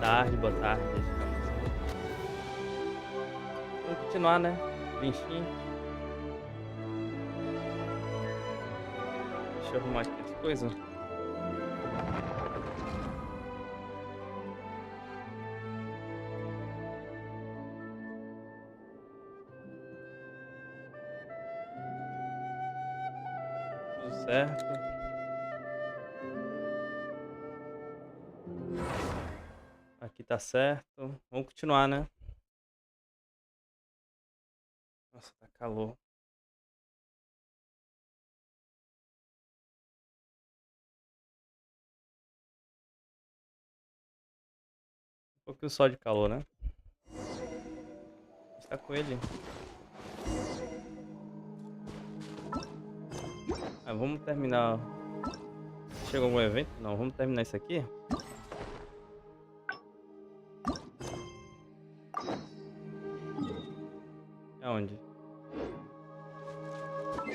Boa tarde. Vamos continuar, né? Genshin. Deixa eu arrumar aqui as coisas. Tudo certo. Aqui tá certo. Vamos continuar, né? Nossa, tá calor. Um pouquinho só de calor, né? A gente tá com ele. Vamos terminar. Chegou algum evento? Não, vamos terminar isso aqui. Aonde?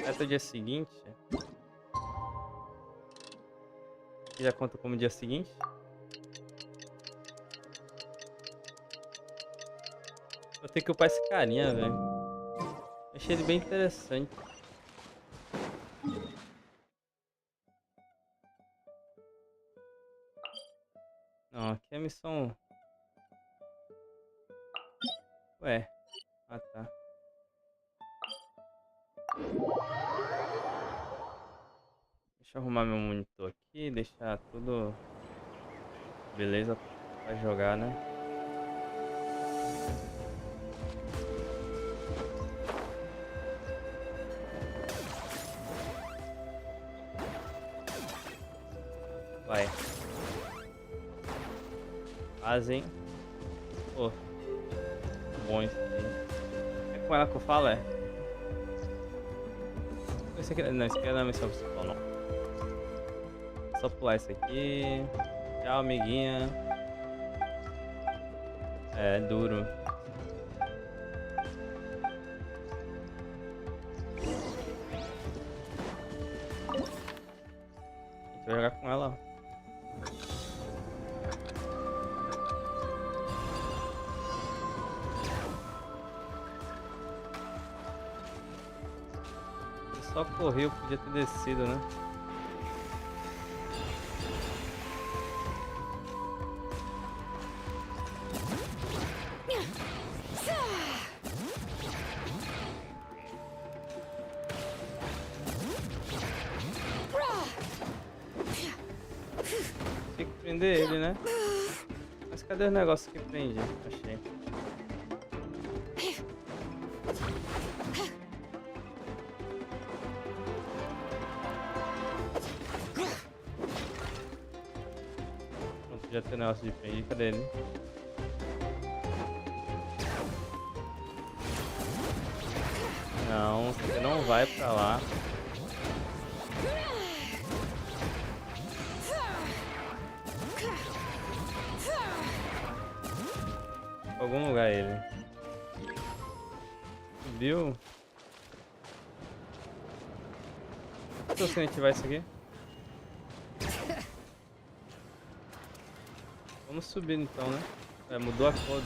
Até o dia seguinte. Já conta como dia seguinte. Vou ter que upar esse carinha, velho. Achei ele bem interessante. Não, aqui é a missão... Ué. Ah, tá. Deixa eu arrumar meu monitor aqui, deixar tudo... Beleza pra jogar, né? Vai. Fazem. Pô. Bom isso aqui. É com ela que eu falo, é? Esse aqui, não, esse aqui não é a missão principal, não. Só pular isso aqui. Tchau, amiguinha. É duro. A gente vai jogar com ela. Eu só corri, eu podia ter descido, né? Tem que prender ele, né? Mas cadê os negócios que prende? Achei. Pronto, já tem negócio de prender. Cadê ele? Não, você não vai pra lá. Algum lugar ele. Subiu? Se eu ativar isso aqui? Vamos subir então, né? Mudou a cor.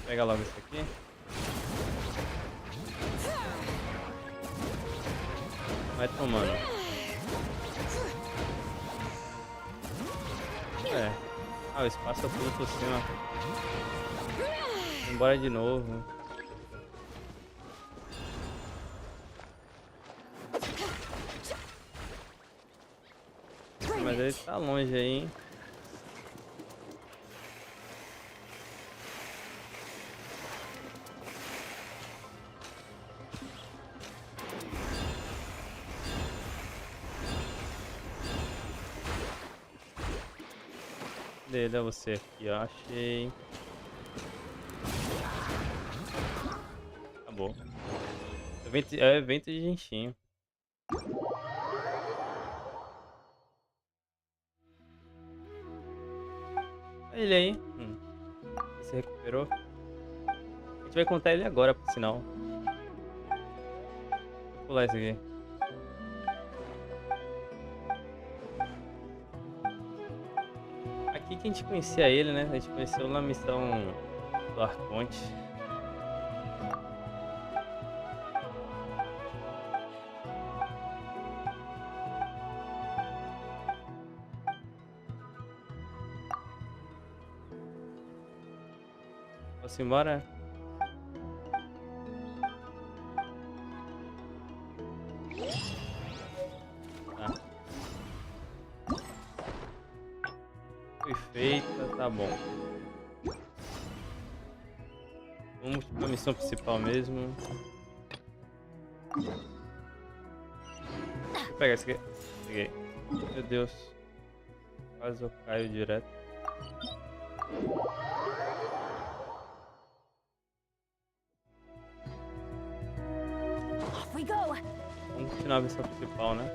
Pega logo isso aqui. Vai tomando. O espaço eu pulo por cima. Embora de novo. Mas ele tá longe aí, hein? Dele é você aqui, ó. Achei. Acabou. É evento de Genshin. Ele aí. Se recuperou. A gente vai contar ele agora, por sinal. pular isso aqui. Aqui que a gente conhecia ele, né? A gente conheceu na missão do Arconte. Posso ir embora? Tá. Foi feita, tá bom. Vamos pra missão principal mesmo. Deixa eu pegar esse aqui. Peguei. Meu Deus. Quase eu caio direto. Vamos continuar a missão principal, né?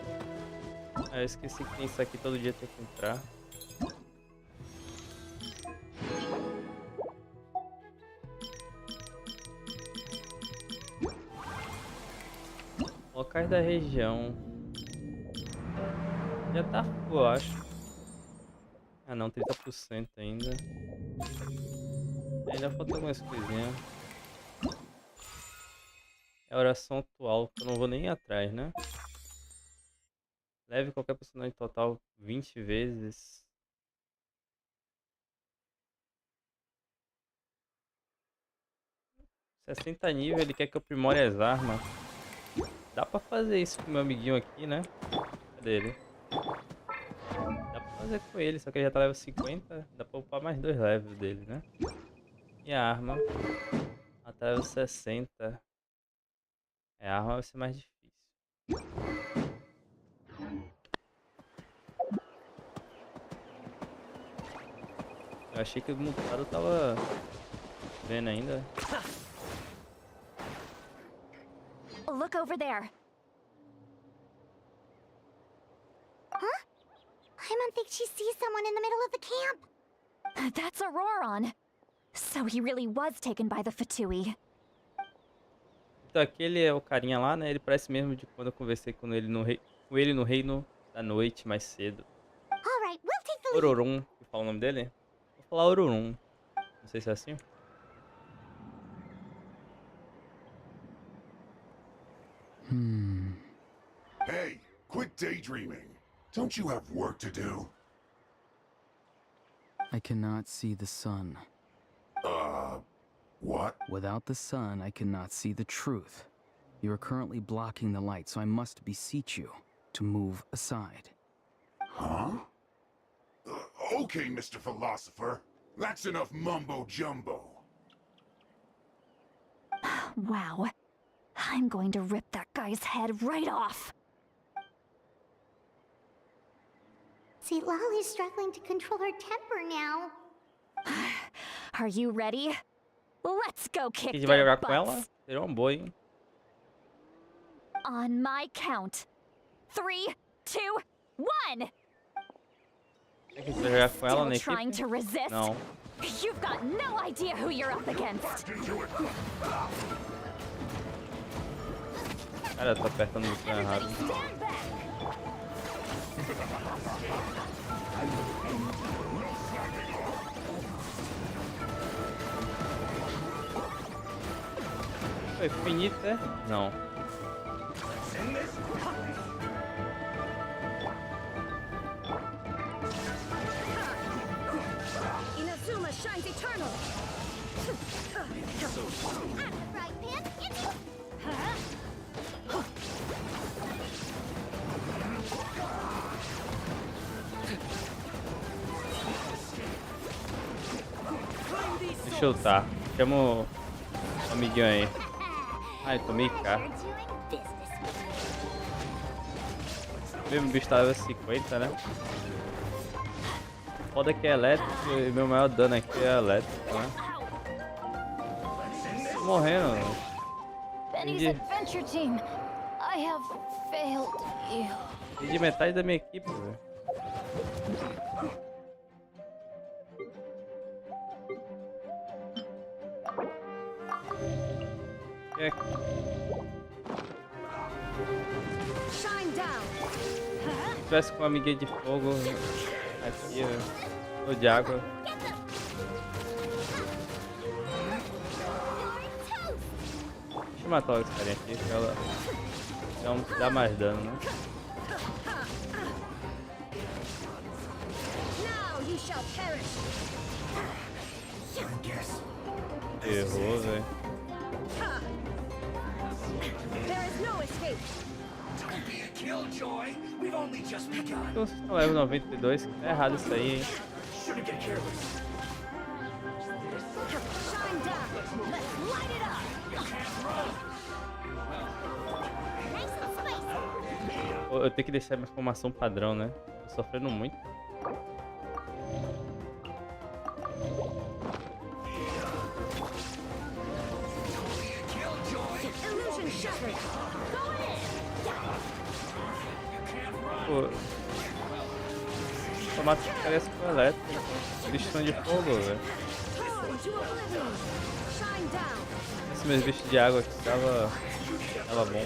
Ah, eu esqueci que tem isso aqui, todo dia tem que entrar. Locais da região. Já tá full, eu acho. Ah não, 30% ainda. Ainda falta algumas coisinhas. É a oração atual, que eu não vou nem ir atrás, né? Leve qualquer personagem total 20 vezes. $60 nível, ele quer que eu aprimore as armas. Dá pra fazer isso com o meu amiguinho aqui, né? Cadê ele? Dá pra fazer com ele, só que ele já tá level 50. Dá pra upar mais 2 levels dele, né? E a arma? Até level 60. É, a arma vai ser mais difícil. Eu achei que o mutado tava vendo ainda. Look over there. Huh? I don't think she sees someone in the middle of the camp. That's Auroron. So he really was taken by the Fatui. Então aquele é o carinha lá, né? Ele parece mesmo de quando eu conversei com ele no Reino da Noite mais cedo. All right, we'll take the lead. Ororum, que fala o nome dele? Vou falar Ororum. Não sei se é assim. Hey, quit daydreaming. Don't you have work to do? I cannot see the sun. What? Without the sun, I cannot see the truth. You are currently blocking the light, so I must beseech you to move aside. Huh? Okay, Mr. Philosopher. That's enough mumbo-jumbo. Wow. I'm going to rip that guy's head right off. See, Lolly's struggling to control her temper now. Are you ready? Let's go A kick gente vai their jogar com ela? butts. Seria um boi, hein? On my count. 3, 2, 1. Será que a gente vai jogar com ela na Still trying equipe? to resist? Não. You've got no idea who you're up against. Cara, tá apertando o botão errado. Stand back. Foi finito, é? Não. Inazuma shines eternal. Right, Pan. Deixa eu lutar. Chama o amiguinho aí. Ai, tomei cá. Mesmo bicho tá level 50, né? Foda que é elétrico e meu maior dano aqui é elétrico, né? Tô morrendo. Benny's adventure team. I have failed you. Perdi metade da minha equipe, velho. tivesse com uma amiguinha de fogo aqui, ou de água. Deixa eu matar esse carinha aqui, que ela dá mais dano, né? Errou, velho. Então vocês estão level 92, tá errado isso aí, hein? Eu tenho que deixar minha formação padrão, né? Tô sofrendo muito. Pô, o formato parece com elétrico, bichos são de fogo, velho. Esse meu bicho de água aqui tava bom.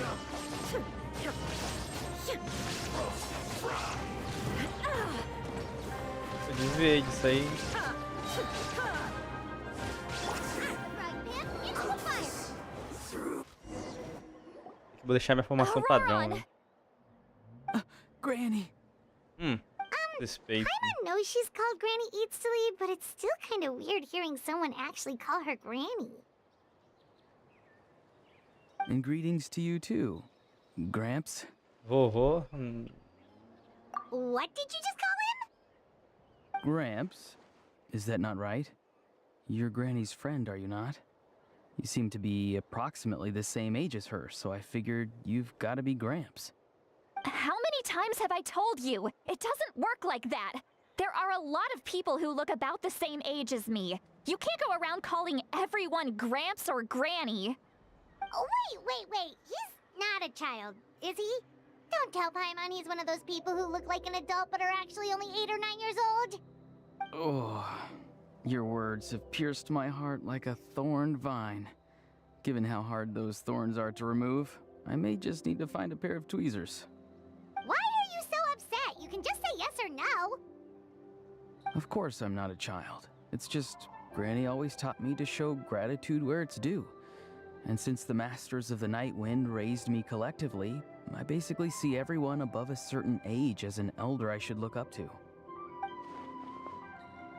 Eu desviei disso aí. Vou deixar minha formação padrão, né? Granny. Suspeito. I know she's called Granny Eats to Leave, but it's still kind of weird hearing someone actually call her Granny. And greetings to you too, Gramps. What Vovô. did you just call him? Gramps? Is that not right? You're Granny's friend, are you not? You seem to be approximately the same age as her, so I figured you've got to be Gramps. How many times have I told you? It doesn't work like that. There are a lot of people who look about the same age as me. You can't go around calling everyone Gramps or Granny. Oh, wait. He's not a child, is he? Don't tell Paimon he's one of those people who look like an adult but are actually only 8 or 9 years old. Oh, your words have pierced my heart like a thorned vine. Given how hard those thorns are to remove, I may just need to find a pair of tweezers. Why are you so upset? You can just say yes or no. Of course I'm not a child. It's just Granny always taught me to show gratitude where it's due. And since the Masters of the Night Wind raised me collectively, I basically see everyone above a certain age as an elder I should look up to.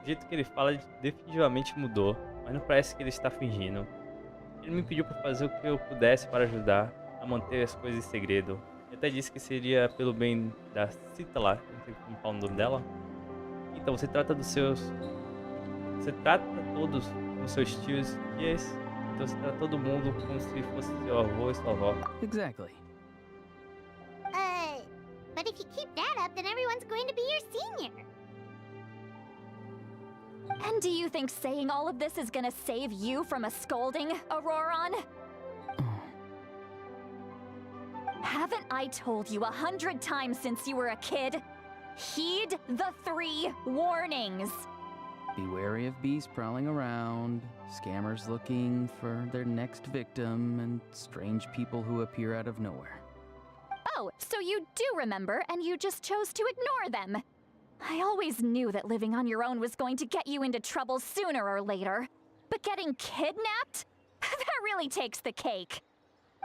O jeito que ele fala definitivamente mudou, mas não parece que ele está fingindo. Ele me pediu para fazer o que eu pudesse para ajudar a manter as coisas em segredo. Ele até disse que seria pelo bem da Citala, não sei como falar o nome dela. Então você trata dos seus... Você trata todos como seus tios e tias. Então você trata todo mundo como se fosse seu avô e sua avó. Exactly. But if you keep that up, then everyone's going to be your senior. And do you think saying all of this is gonna save you from a scolding, Auroron? Haven't I told you 100 times since you were a kid? Heed the 3 warnings. Be wary of bees prowling around, scammers looking for their next victim, and strange people who appear out of nowhere. Oh, so you do remember, and you just chose to ignore them. I always knew that living on your own was going to get you into trouble sooner or later. But getting kidnapped? That really takes the cake.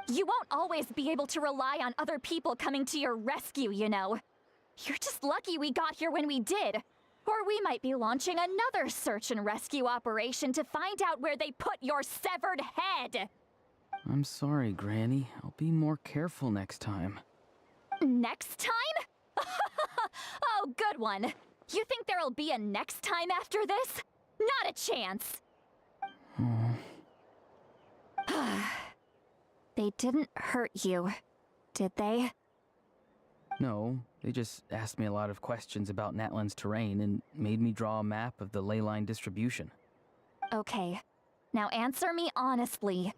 You won't always be able to rely on other people coming to your rescue, you know. You're just lucky we got here when we did. Or we might be launching another search and rescue operation to find out where they put your severed head. I'm sorry, Granny. I'll be more careful next time. Next time? Oh, good one. You think there'll be a next time after this? Not a chance. They didn't hurt you, did they? No, they just asked me a lot of questions about Natlan's terrain and made me draw a map of the ley line distribution. Okay, now answer me honestly.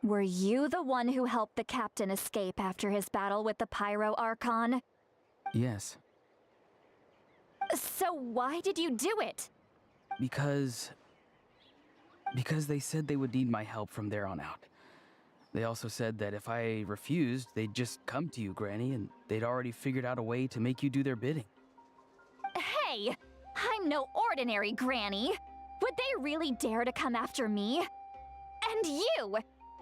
Were you the one who helped the captain escape after his battle with the Pyro Archon? Yes. So why did you do it? Because they said they would need my help from there on out. They also said that if I refused, they'd just come to you, Granny, and they'd already figured out a way to make you do their bidding. Hey, I'm no ordinary granny. Would they really dare to come after me? And you!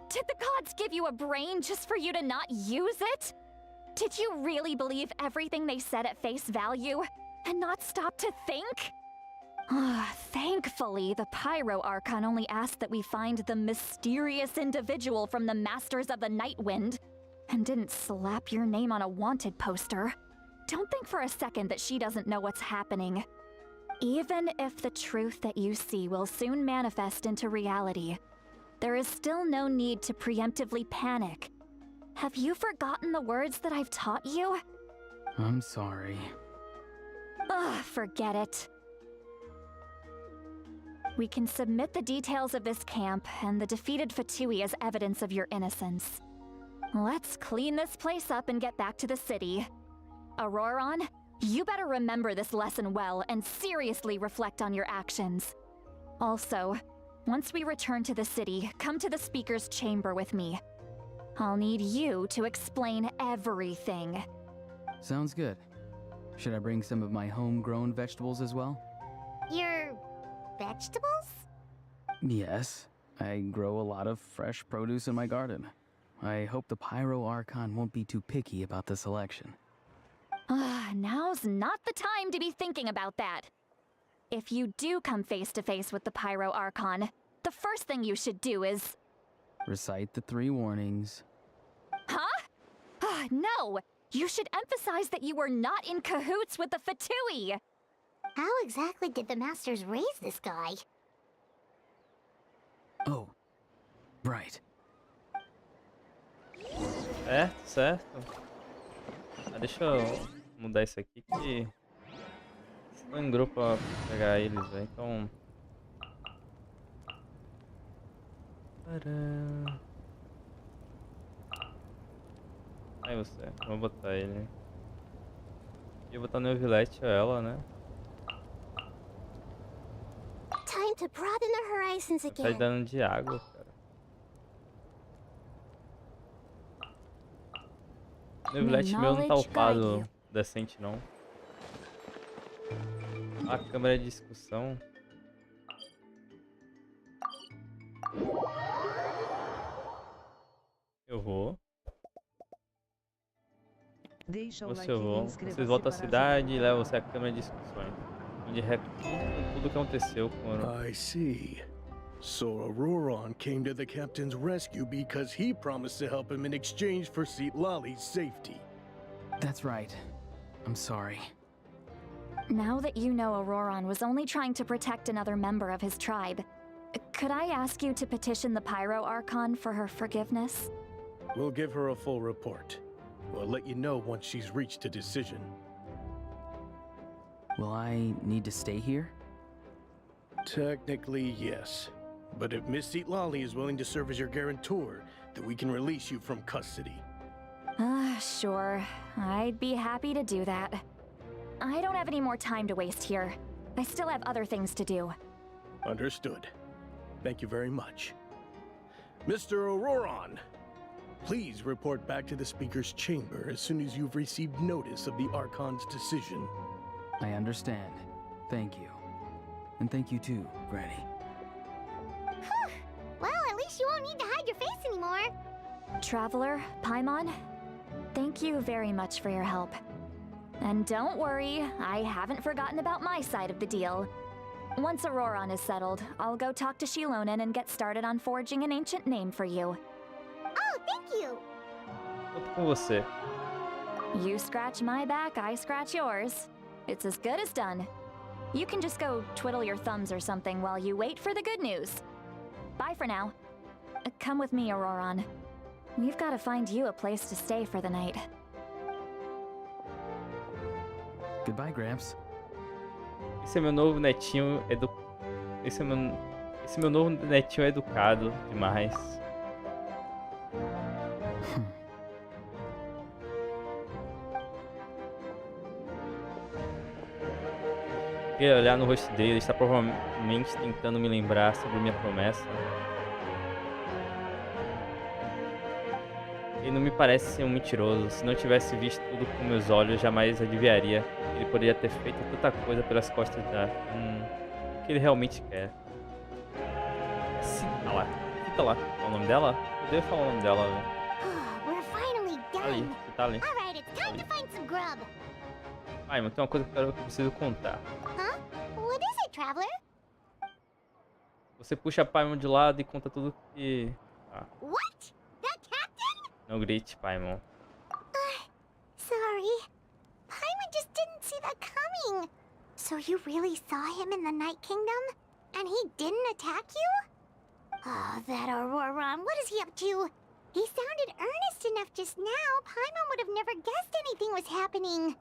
Did the gods give you a brain just for you to not use it? Did you really believe everything they said at face value and not stop to think? Thankfully, the Pyro Archon only asked that we find the mysterious individual from the Masters of the Night Wind and didn't slap your name on a wanted poster. Don't think for a second that she doesn't know what's happening. Even if the truth that you see will soon manifest into reality, there is still no need to preemptively panic. Have you forgotten the words that I've taught you? I'm sorry. Forget it. We can submit the details of this camp and the defeated Fatui as evidence of your innocence. Let's clean this place up and get back to the city. Auroron, you better remember this lesson well and seriously reflect on your actions. Also, once we return to the city, come to the speaker's chamber with me. I'll need you to explain everything. Sounds good. Should I bring some of my homegrown vegetables as well? Your vegetables? Yes. I grow a lot of fresh produce in my garden. I hope the Pyro Archon won't be too picky about the selection. Now's not the time to be thinking about that. If you do come face to face with the Pyro Archon, the first thing you should do is... Recite the 3 warnings. Huh? No! You should emphasize that you were not in cahoots with the Fatui! How exactly did the Masters raise this guy? Oh, right. Certo. Deixa eu mudar isso aqui que... Estou em grupo pra pegar eles, velho. Então... Aí você, vou botar ele. E eu vou botar no Villette ela, né? Time to broaden the horizons Tá again. dando de água, cara. Meu Villette meu não tá upado decente, não. A câmera de discussão. Eu vou. Você eu vou. Vocês voltam à cidade e levam você à câmera de discussões, onde recontam tudo o que aconteceu com... I see. So Auroron came to the captain's rescue because he promised to help him in exchange for Lali's safety. That's right. I'm sorry. Now that you know Auroron was only trying to protect another member of his tribe, could I ask you to petition the Pyro Archon for her forgiveness? We'll give her a full report. We'll let you know once she's reached a decision. Will I need to stay here? Technically, yes. But if Miss Lali is willing to serve as your guarantor, then we can release you from custody. Sure. I'd be happy to do that. I don't have any more time to waste here. I still have other things to do. Understood. Thank you very much. Mr. Auroron, please report back to the Speaker's chamber as soon as you've received notice of the Archon's decision. I understand. Thank you. And thank you too, Granny. Well, at least you won't need to hide your face anymore. Traveler, Paimon, thank you very much for your help. And don't worry, I haven't forgotten about my side of the deal. Once Auroron is settled, I'll go talk to Shilonen and get started on forging an ancient name for you. Oh, thank you. Conto com você. You scratch my back, I scratch yours. It's as good as done. You can just go twiddle your thumbs or something while you wait for the good news. Bye for now. Come with me, Auroron. We've got to find you a place to stay for the night. Goodbye, Gramps. Esse é meu novo netinho Esse é meu novo netinho educado demais. Queria olhar no rosto dele, ele está provavelmente tentando me lembrar sobre minha promessa. Ele não me parece ser um mentiroso. Se não tivesse visto tudo com meus olhos, jamais adivinharia. Ele poderia ter feito tanta coisa pelas costas da... o que ele realmente quer. Cita lá. Cita lá. Qual é o nome dela? Eu devo falar o nome dela, né? We're finally Tá ali. done. Você tá ali. Alright, it's time to find some grub. Ai, mas tem uma coisa que eu preciso contar. Huh? What is it, traveler? Você puxa a Paimon de lado e conta tudo que... Ah, What? That captain? não grite, Paimon. Sorry. Paimon just didn't see that coming. So you really saw him in the Night Kingdom? And he didn't attack you? Oh, that Auroron, what is he up to? He sounded earnest enough just now. Paimon would have never guessed anything was happening.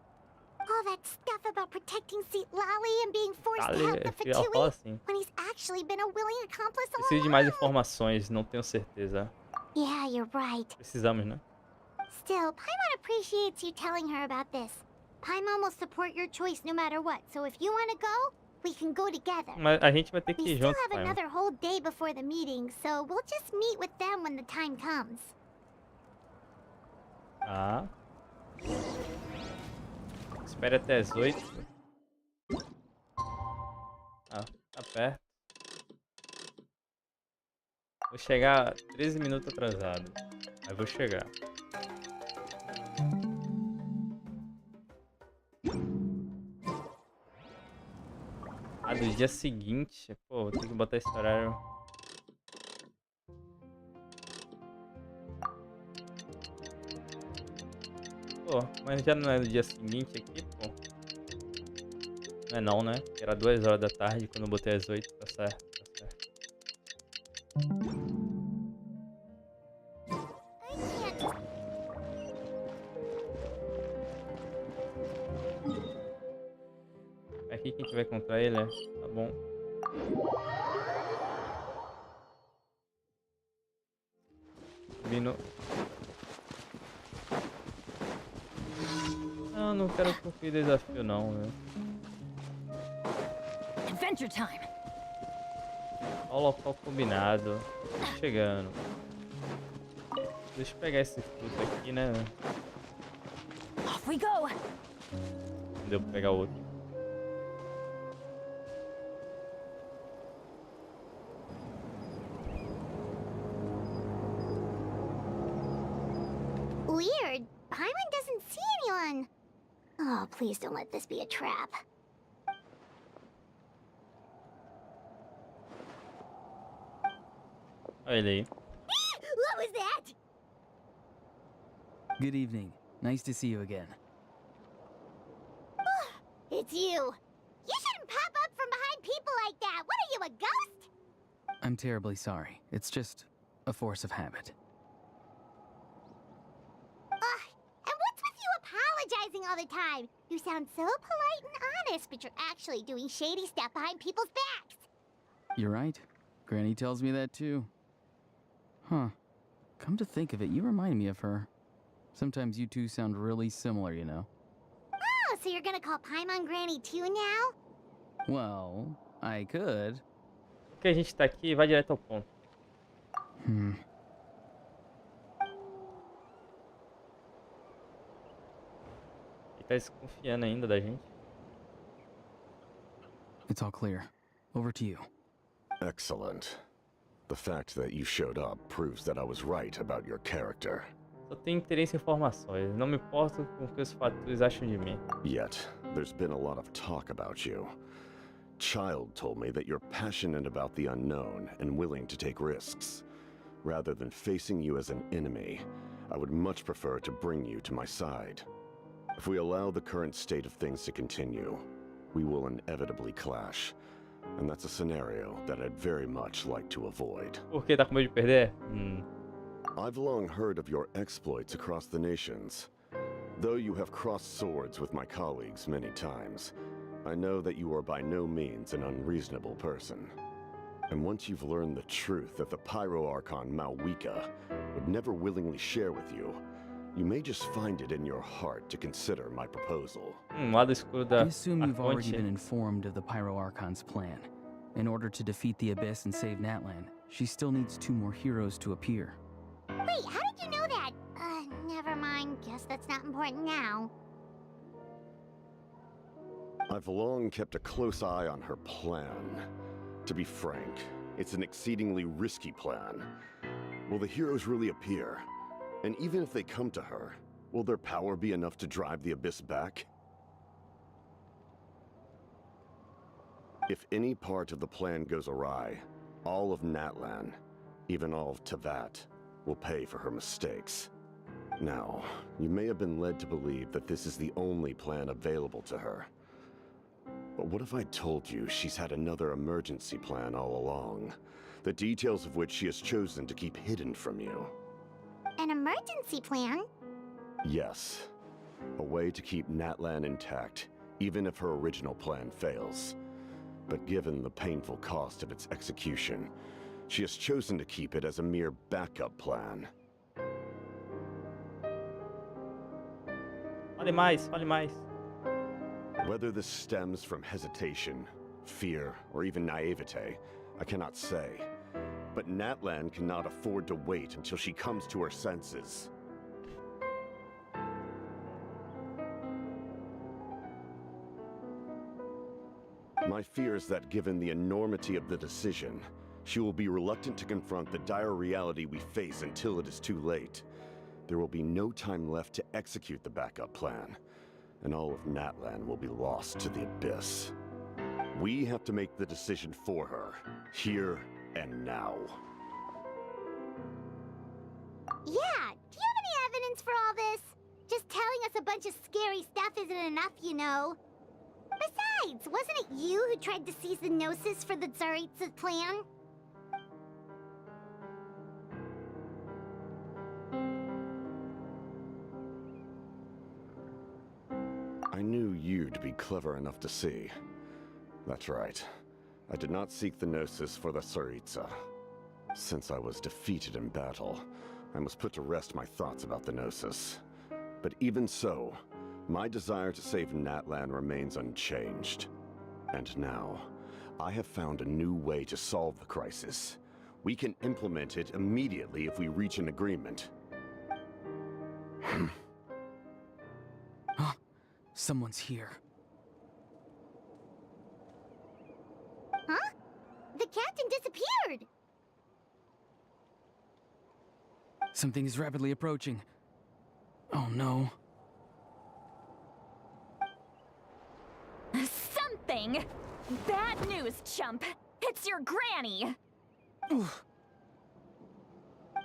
All that stuff about protecting Seat Lally and being forced to help the Ela fala Fatui assim. when he's actually been a willing accomplice all Preciso de mais along. informações, não tenho certeza. Yeah, you're right. Precisamos, né? Still, Paimon appreciates you telling her about this. Paimon will support your choice no matter what, so if you want to go, we can go together. Mas a gente vai ter que We ir still junto, have Paimon. another whole day before the meeting, so we'll just meet with them when the time comes. Tá. Espere até as 8. Ah, tá perto. Vou chegar 13 minutos atrasado. Mas vou chegar. Ah, do dia seguinte. Pô, vou ter que botar esse horário. Pô, mas já não é no dia seguinte aqui, pô. Não é não, né? Porque era 2 horas da tarde quando eu botei às 8, tá certo, tá certo. Aqui que a gente vai encontrar ele, é? Tá bom. Vindo. Não quero cumprir desafio não, né? Adventure time. Olha o local combinado. Tô chegando. Deixa eu pegar esse fruto aqui, né? Off we go. Não deu pra pegar outro. Weird. Paimon doesn't see anyone. Oh, please don't let this be a trap. Olha ele aí. What was that? Good evening. Nice to see you again. It's you. You shouldn't pop up from behind people like that. What are you, a ghost? I'm terribly sorry. It's just a force of habit. And what's with you apologizing all the time? You sound so polite and honest, but you're actually doing shady stuff behind people's backs. You're right. Granny tells me that too. Huh. Come to think of it, you remind me of her. Sometimes you two sound really similar, you know. Oh, so you're gonna call Paimon Granny too now? Well, I could. Porque a gente tá aqui, vai direto ao ponto. Ele tá desconfiando ainda da gente. It's all clear. Over to you. Excellent. The fact that you showed up proves that I was right about your character. Só tenho interesse em informações. Não me importo com o que os fatores acham de mim. Yet, there's been a lot of talk about you. Child told me that you're passionate about the unknown and willing to take risks. Rather than facing you as an enemy, I would much prefer to bring you to my side. If we allow the current state of things to continue, we will inevitably clash. And that's a scenario that I'd very much like to avoid. Por que tá com medo de perder? I've long heard of your exploits across the nations. Though you have crossed swords with my colleagues many times, I know that you are by no means an unreasonable person. And once you've learned the truth that the Pyro Archon Malwika would never willingly share with you, you may just find it in your heart to consider my proposal. Lado escuro da I assume you've already Arconte. been informed of the Pyro Archon's plan. In order to defeat the Abyss and save Natlan, she still needs 2 more heroes to appear. Wait, how did you know that? guess that's not important now. I've long kept a close eye on her plan. To be frank, it's an exceedingly risky plan. Will the heroes really appear? And even if they come to her, will their power be enough to drive the Abyss back? If any part of the plan goes awry, all of Natlan, even all of Teyvat, will pay for her mistakes. Now, you may have been led to believe that this is the only plan available to her. But what if I told you she's had another emergency plan all along, the details of which she has chosen to keep hidden from you? An emergency plan? Yes. A way to keep Natlan intact, even if her original plan fails. But given the painful cost of its execution, she has chosen to keep it as a mere backup plan. Fale mais, fale mais. Whether this stems from hesitation, fear, or even naivete, I cannot say. But Natlan cannot afford to wait until she comes to her senses. My fear is that given the enormity of the decision, she will be reluctant to confront the dire reality we face until it is too late. There will be no time left to execute the backup plan, and all of Natlan will be lost to the Abyss. We have to make the decision for her, here and now. Yeah, do you have any evidence for all this? Just telling us a bunch of scary stuff isn't enough, you know. Besides, wasn't it you who tried to seize the Gnosis for the Tsaritsa's plan? I knew you to be clever enough to see. That's right. I did not seek the Gnosis for the Tsaritsa. Since I was defeated in battle, I must put to rest my thoughts about the Gnosis. But even so, my desire to save Natlan remains unchanged. And now, I have found a new way to solve the crisis. We can implement it immediately if we reach an agreement. Someone's here. Huh? The captain disappeared! Something is rapidly approaching. Oh no. Something? Bad news, chump. It's your granny. Oof.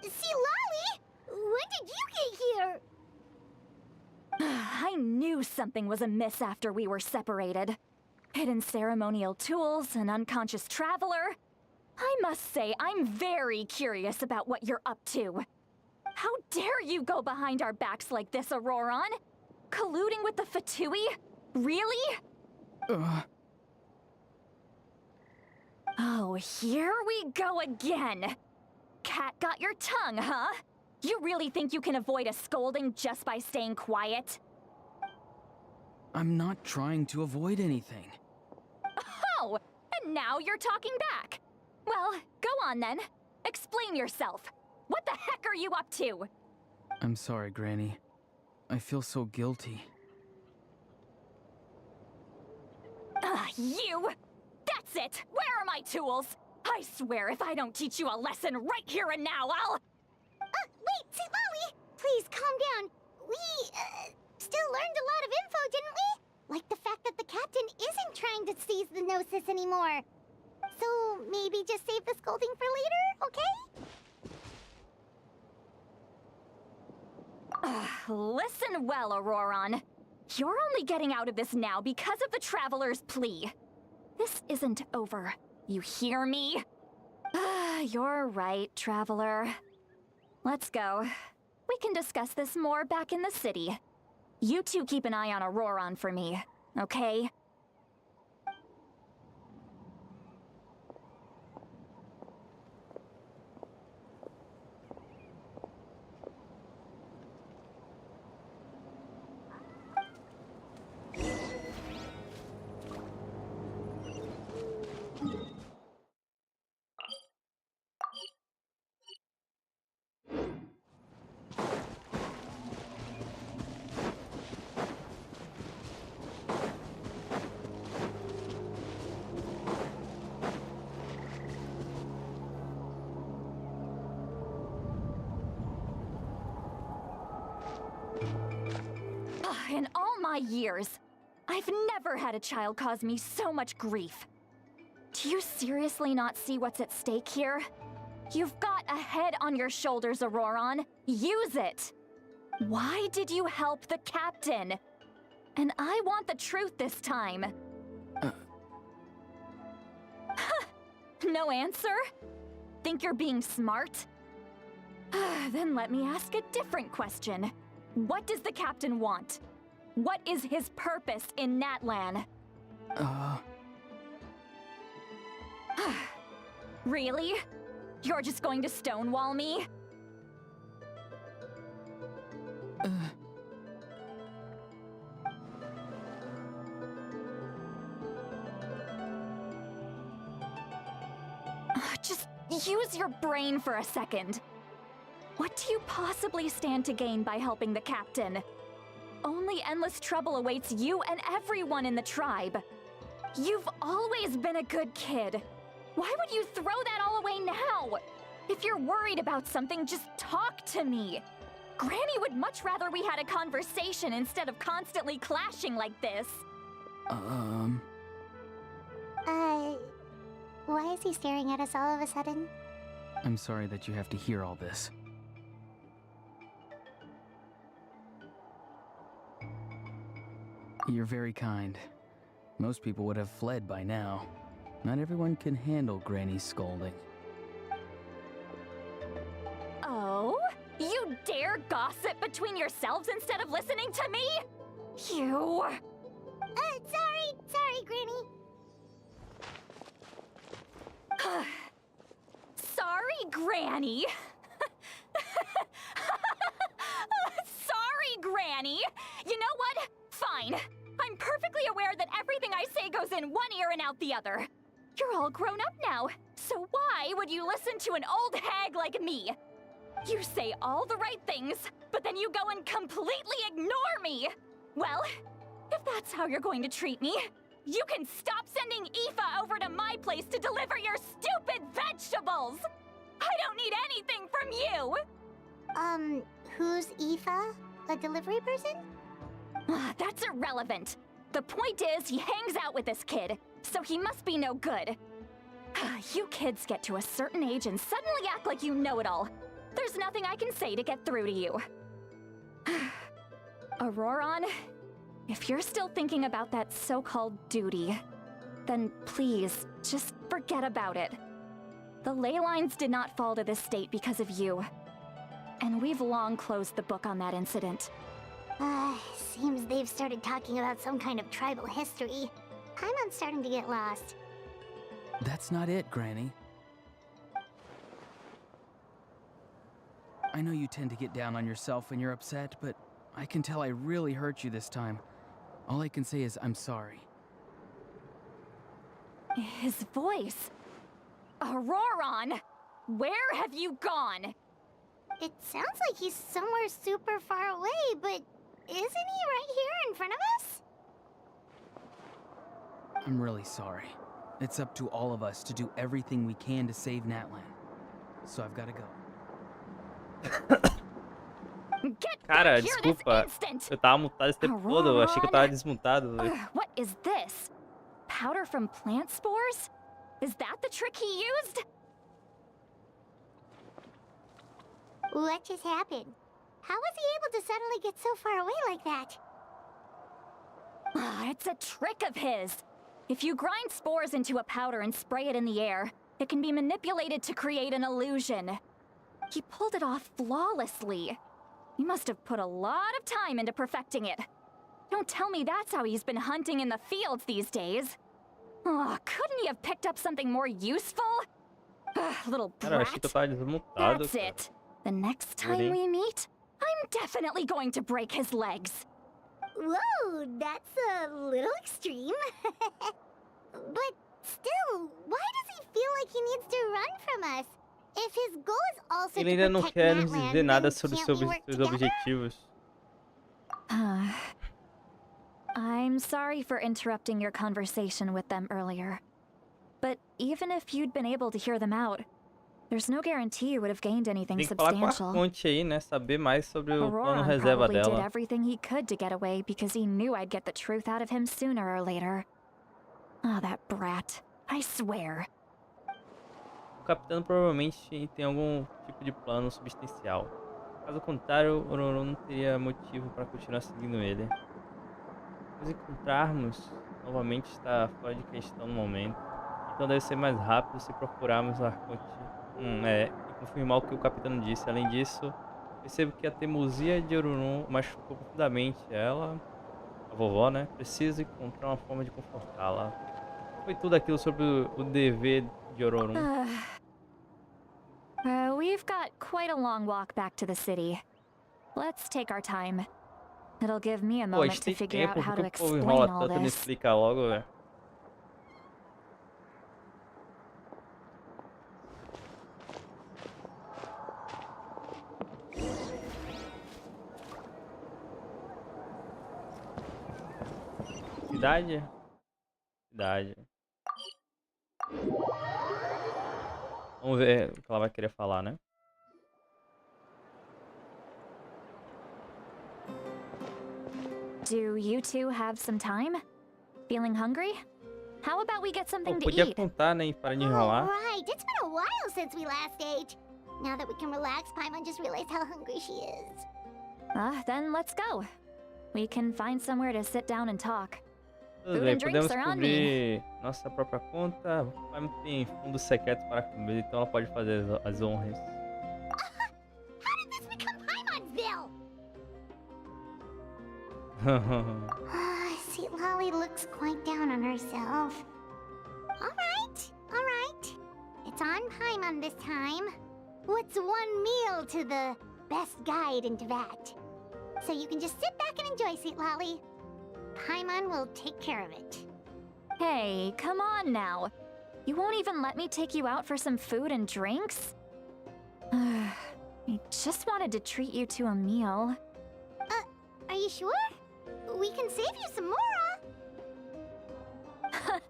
See, Lolly? When did you get here? I knew something was amiss after we were separated. Hidden ceremonial tools, an unconscious traveler. I must say, I'm very curious about what you're up to. How dare you go behind our backs like this, Auroron? Colluding with the Fatui? Really? Oh, here we go again. Cat got your tongue, huh? You really think you can avoid a scolding just by staying quiet? I'm not trying to avoid anything. Oh, and now you're talking back. Well, go on then. Explain yourself. What the heck are you up to? I'm sorry, Granny. I feel so guilty. You! That's it! Where are my tools? I swear if I don't teach you a lesson right here and now, I'll... Wait, see, Lolly! Please, calm down. We, still learned a lot of info, didn't we? Like the fact that the captain isn't trying to seize the Gnosis anymore. So, maybe just save the scolding for later, okay? Listen well, Auroron. You're only getting out of this now because of the Traveler's plea. This isn't over. You hear me? You're right, Traveler. Let's go. We can discuss this more back in the city. You two keep an eye on Auroron for me, okay? my years, I've never had a child cause me so much grief. Do you seriously not see what's at stake here? You've got a head on your shoulders, Auroron. Use it! Why did you help the captain? And I want the truth this time. No answer? Think you're being smart? Then let me ask a different question. What does the captain want? What is his purpose in Natlan? Really? You're just going to stonewall me? Just use your brain for a second. What do you possibly stand to gain by helping the captain? Only endless trouble awaits you and everyone in the tribe. You've always been a good kid. Why would you throw that all away now? If you're worried about something, just talk to me. Granny would much rather we had a conversation instead of constantly clashing like this. Why is he staring at us all of a sudden? I'm sorry that you have to hear all this. You're very kind. Most people would have fled by now. Not everyone can handle Granny's scolding. Oh? You dare gossip between yourselves instead of listening to me? You... Sorry, Granny. Sorry, Granny. Sorry, Granny. You know what? Fine. I'm perfectly aware that everything I say goes in one ear and out the other. You're all grown up now, so why would you listen to an old hag like me? You say all the right things, but then you go and completely ignore me. Well, if that's how you're going to treat me, you can stop sending Aoife over to my place to deliver your stupid vegetables! I don't need anything from you! Who's Aoife? A delivery person? That's irrelevant. The point is, he hangs out with this kid, so he must be no good. You kids get to a certain age and suddenly act like you know it all. There's nothing I can say to get through to you. Auroron, if you're still thinking about that so-called duty, then please, just forget about it. The ley lines did not fall to this state because of you. And we've long closed the book on that incident. Seems they've started talking about some kind of tribal history. I'm starting to get lost. That's not it, Granny. I know you tend to get down on yourself when you're upset, but I can tell I really hurt you this time. All I can say is I'm sorry. His voice. Auroron! Where have you gone? It sounds like he's somewhere super far away, but isn't he right here in front of us? I'm really sorry. It's up to all of us to do everything we can to save Natlan. So I've got to go. Cara, desculpa. Eu tava mutado esse tempo todo. Eu achei que eu tava desmutado. What is this? Powder from plant spores? Is that the trick he used? What just happened? How was he able to suddenly get so far away like that? It's a trick of his. If you grind spores into a powder and spray it in the air, it can be manipulated to create an illusion. He pulled it off flawlessly. He must have put a lot of time into perfecting it. Don't tell me that's how he's been hunting in the fields these days. Oh, couldn't he have picked up something more useful? Little Cara, eu brat. achei que eu tava desmutado. That's Cara. it. The next time Really? we meet, I'm definitely going to break his legs. Whoa, that's a little extreme. But still, why does he feel like he needs to run from us? If his goal is also Ele to ainda não protect quer nos Natlan, dizer nada then sobre can't we work seus together? objetivos. I'm sorry for interrupting your conversation with them earlier. But even if you'd been able to hear them out, There's no guarantee you would have gained anything Tem que falar com a substantial. fonte aí, né? Saber mais sobre o plano Auroran reserva probably did dela. everything he could to get away because he knew I'd get the truth out of him sooner or later. Oh, that brat. I swear. O capitão provavelmente tem algum tipo de plano substancial. Caso contrário, Auroran não teria motivo para continuar seguindo ele. Nos encontrarmos novamente está fora de questão no momento. Então deve ser mais rápido se procurarmos a fonte. E confirmar o que o capitão disse. Além disso, percebo que a teimosia de Auroran machucou profundamente ela, a vovó, né? Preciso encontrar uma forma de confortá-la. Foi tudo aquilo sobre o dever de Auroran. We've got quite a long walk back to the city. Let's take our time. It'll give me a Pô, a moment gente to tem figure out tempo, how porque to o povo explain enrola all tanto em this. explicar logo, velho. Cidade? Cidade. Vamos ver o que ela vai querer falar, né? Do you two have some time? Feeling hungry? How about we get Pô, something to podia eat? contar, né? E para de Oh, enrolar. right. It's been a while since we last ate. Now that we can relax, Paimon just realized how hungry she is. Then let's go. We can find somewhere to sit down and talk. Tudo Food bem, and drinks podemos are on cobrir nossa própria conta. Mas tem fundo secreto para comer, então ela pode fazer as honras. How did this become Paimonville? Sweet Lolly looks quite down on herself. All right. It's on Paimon this time. What's one meal to the best guide in Teyvat? So you can just sit back and enjoy, Sweet Lolly. Paimon will take care of it. Hey, come on now. You won't even let me take you out for some food and drinks? I just wanted to treat you to a meal. Are you sure? We can save you some Mora.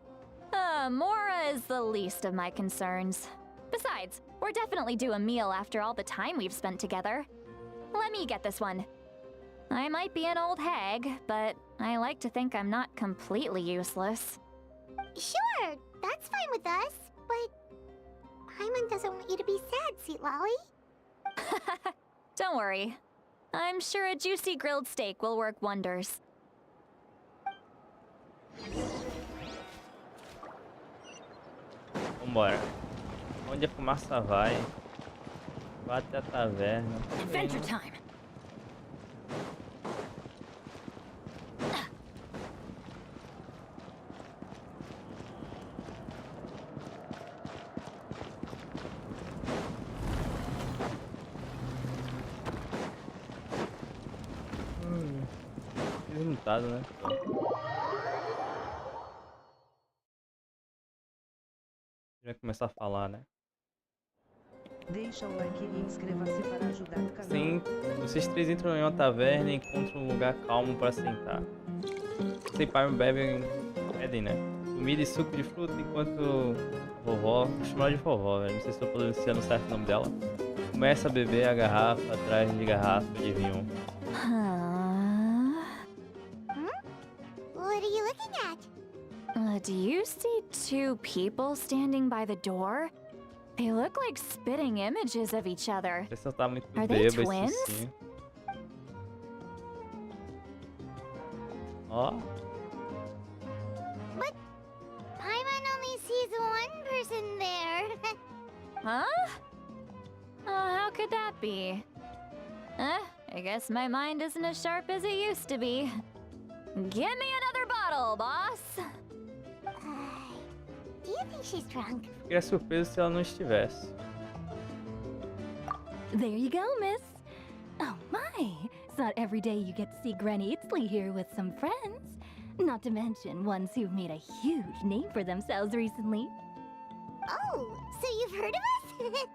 Mora is the least of my concerns. Besides, we're definitely due a meal after all the time we've spent together. Let me get this one. I might be an old hag, but I like to think I'm not completely useless. Sure, that's fine with us, but Paimon doesn't want you to be sad, Sweet Lolly. Don't worry. I'm sure a juicy grilled steak will work wonders. Vambora. Onde a fumaça vai? Vá até a taverna. Adventure time! Juntado, né? Vai começar a falar, né? Deixa o like e inscreva-se para ajudar o canal. Sim, vocês três entram em uma taverna e encontram um lugar calmo para sentar. Você e Paimon pedem, né? Comida e suco de fruta, enquanto a vovó, vou chamar de vovó, velho, não sei se estou pronunciando certo o nome dela, começa a beber a garrafa atrás de garrafa de vinho. What are you looking at? Do you see two people standing by the door? They look like spitting images of each other. Parece que ela tá muito Are they bêbada, twins? isso sim. Ó, But Paimon only sees one person there. Huh? How could that be? I guess my mind isn't as sharp as it used to be. Give me another bottle, boss! Do you think she's drunk? ficaria surpreso se ela não estivesse. There you go, miss. Oh my, it's not every day you get to see Granny Itzley here with some friends. Not to mention ones who've made a huge name for themselves recently. Oh, so you've heard of us?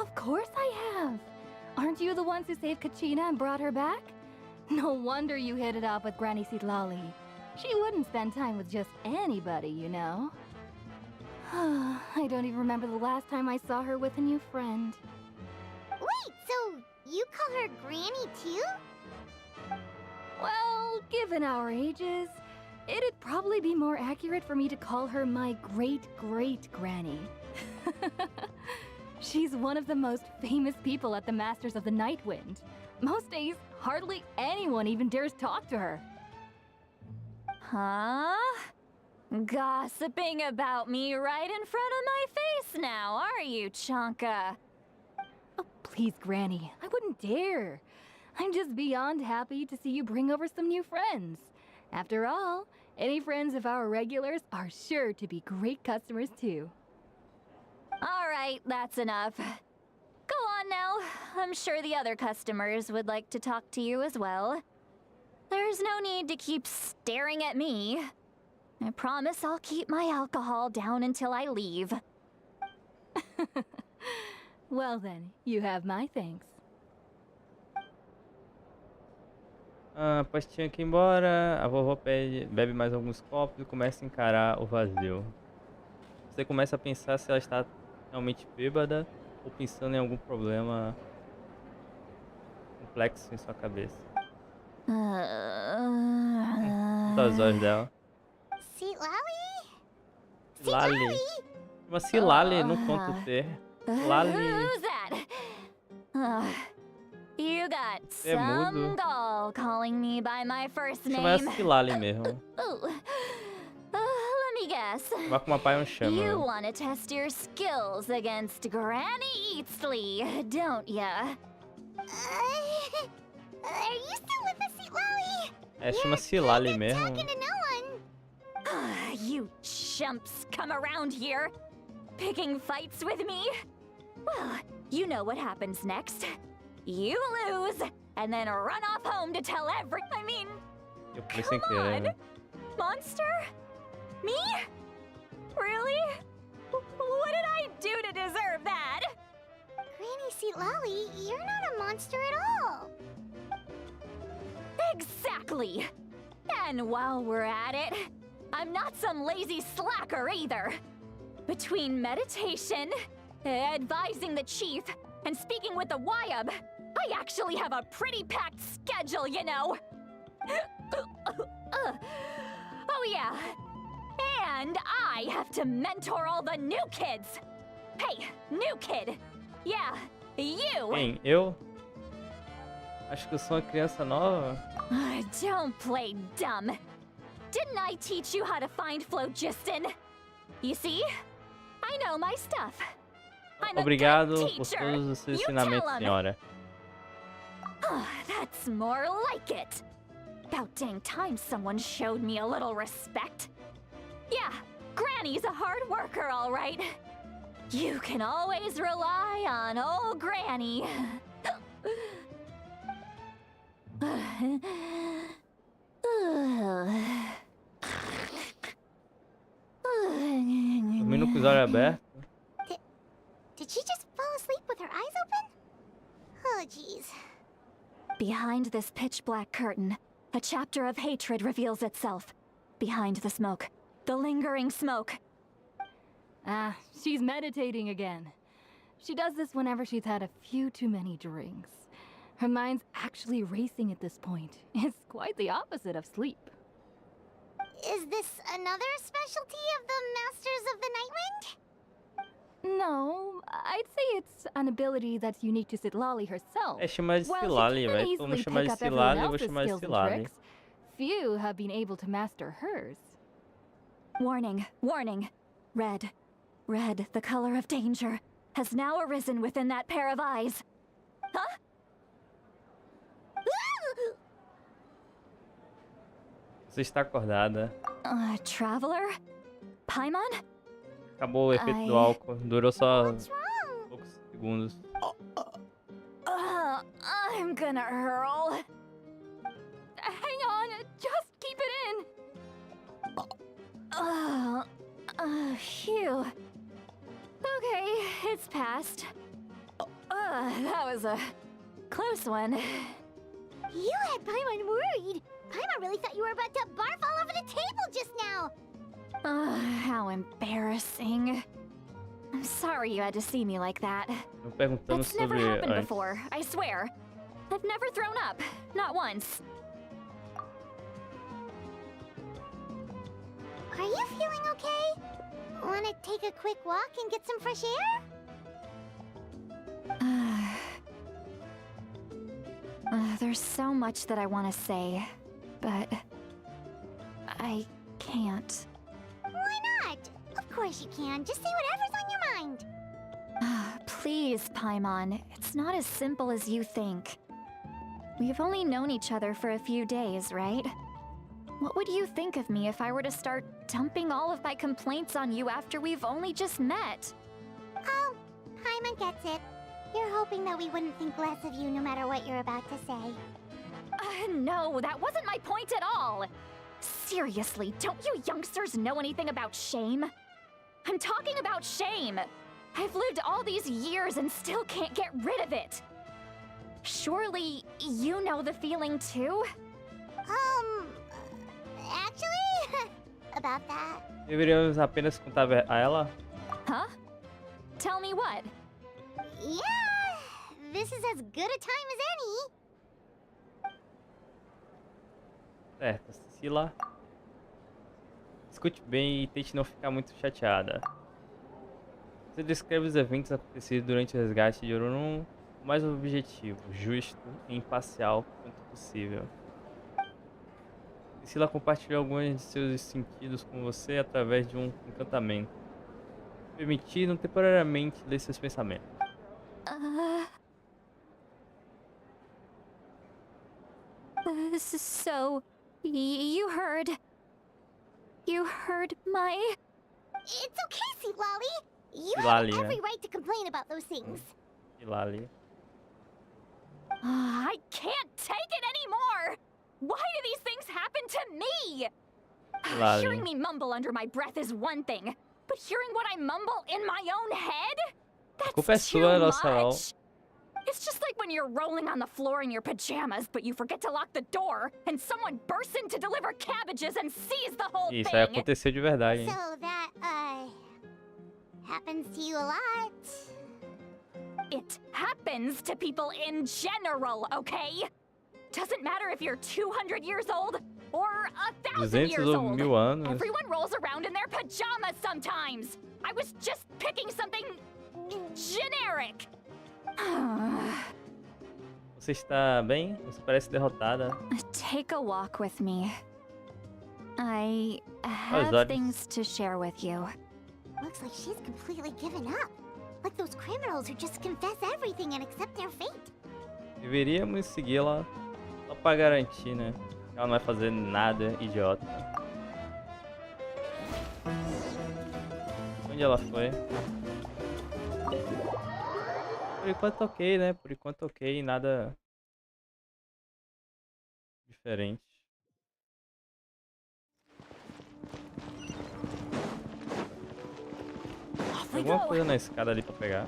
Of course I have. Aren't you the ones who saved Kachina and brought her back? No wonder you hit it off with Granny Sitlali. She wouldn't spend time with just anybody, you know. I don't even remember the last time I saw her with a new friend. Wait, so you call her Granny too? Well, given our ages, it'd probably be more accurate for me to call her my great-great-granny. She's one of the most famous people at the Masters of the Night Wind. Most days, hardly anyone even dares talk to her. Huh? Gossiping about me right in front of my face now, are you, Chonka? Oh, please, Granny, I wouldn't dare. I'm just beyond happy to see you bring over some new friends. After all, any friends of our regulars are sure to be great customers too. All right, that's enough. Go on now. I'm sure the other customers would like to talk to you as well. There's no need to keep staring at me. I promise I'll keep my alcohol down until I leave. Well then, you have my thanks. Após tinha que ir embora, a vovó bebe mais alguns copos e começa a encarar o vazio. Você começa a pensar se ela está realmente bêbada ou pensando em algum problema complexo em sua cabeça. Os olhos dela. Cilali? Uma Cilali no ponto T. Cilali. Who's that? You got É mudo. some doll calling me by my first Chama ela name. Cilali mesmo. Let me guess. Vai com o papai chama. You want to test your skills against Granny Eatsley, don't ya? Are you still with us, Lolly? É, chama Cilali mesmo. Talking to no one. You chumps come around here, picking fights with me? Well, you know what happens next. You lose, and then run off home to tell I mean, Eu fui come sem querer, on! né? Monster? Me? Really? What did I do to deserve that? Granny Seat Lolly, you're not a monster at all. Exactly! And while we're at it, I'm not some lazy slacker either. Between meditation, advising the chief, and speaking with the Wyab, I actually have a pretty packed schedule, you know. Oh yeah. And I have to mentor all the new kids. Hey, new kid. Yeah, you. Quem? Eu? Acho que eu sou uma criança nova. Don't play dumb. Didn't I teach you how to find phlogiston? You see? I know my stuff. I'm Obrigado a good por teacher. todos os seus You ensinamentos, tell 'em. senhora. That's more like it. About dang time someone showed me a little respect. Yeah, Granny's a hard worker, all right. You can always rely on old Granny. Dormindo com os olhos abertos. Did she just fall asleep with her eyes open? Oh, jeez. Behind this pitch-black curtain, a chapter of hatred reveals itself. Behind the smoke, the lingering smoke. Ah, she's meditating again. She does this whenever she's had a few too many drinks. Her mind's actually racing at this point. It's quite the opposite of sleep. Is this another specialty of the Masters of the Nightwind? No, I'd say it's an ability that's unique to Citlali herself. É chamar de While she Cilali, can velho. Todo mundo easily chama de pick up everyone Cilali, eu vou else's chamar de skills and Cilali. tricks, few have been able to master hers. Warning, warning. Red. Red, the color of danger, has now arisen within that pair of eyes. Huh? Você está acordada. Traveler? Paimon? Acabou o efeito do álcool. Durou só What's wrong? poucos segundos. I'm gonna hurl. Hang on, just keep it in. Phew. Okay, it's passed. That was a close one. You had Paimon worried. Paimon really thought you were about to barf all over the table just now. How embarrassing. I'm sorry you had to see me like that. Não perguntamos That's never sobre happened antes. before, I swear. I've never thrown up. Not once. Are you feeling okay? Wanna take a quick walk and get some fresh air? There's so much that I want to say, but I can't. Why not? Of course you can. Just say whatever's on your mind. Please, Paimon. It's not as simple as you think. We've only known each other for a few days, right? What would you think of me if I were to start dumping all of my complaints on you after we've only just met? Oh, Paimon gets it. You're hoping that we wouldn't think less of you no matter what you're about to say. No, that wasn't my point at all. Seriously, don't you youngsters know anything about shame? I'm talking about shame. I've lived all these years and still can't get rid of it. Surely, you know the feeling too? Actually, about that. Deveríamos apenas contar a ela? Huh? Tell me what? Yeah, this is as good a time as any. Certo, Sila. Escute bem e tente não ficar muito chateada. Você descreve os eventos acontecidos durante o resgate de Orunum o mais objetivo, justo e imparcial quanto possível. Sila compartilhou alguns de seus sentidos com você através de um encantamento, permitindo temporariamente ler seus pensamentos. So, you heard my... It's okay, Sealali. You Sealali, have né? every right to complain about those things. Hilali. I can't take it anymore! Why do these things happen to me? Lali. Hearing me mumble under my breath is one thing, but hearing what I mumble in my own head? Culpa é That's too sua, nossa, não. much! It's just like when you're rolling on the floor in your pajamas, but you forget to lock the door, and someone bursts in to deliver cabbages and sees the whole Isso aí thing. aconteceu de verdade, hein? So that, happens to you a lot. It happens to people in general, okay? Doesn't matter if you're 200 years old or 1,000 years 200 ou old. 1000 anos. Everyone rolls around in their pajamas sometimes. I was just picking something generic. Você está bem? Você parece derrotada. Take a walk with me. I that? have things to share with you. Looks like she's completely given up. Like those criminals who just confess everything and accept their fate. Deveríamos segui-la só pra garantir, né? Que ela não vai fazer nada idiota. Onde ela foi? Por enquanto ok, né? Por enquanto ok, nada diferente. Tem alguma coisa na escada ali pra pegar.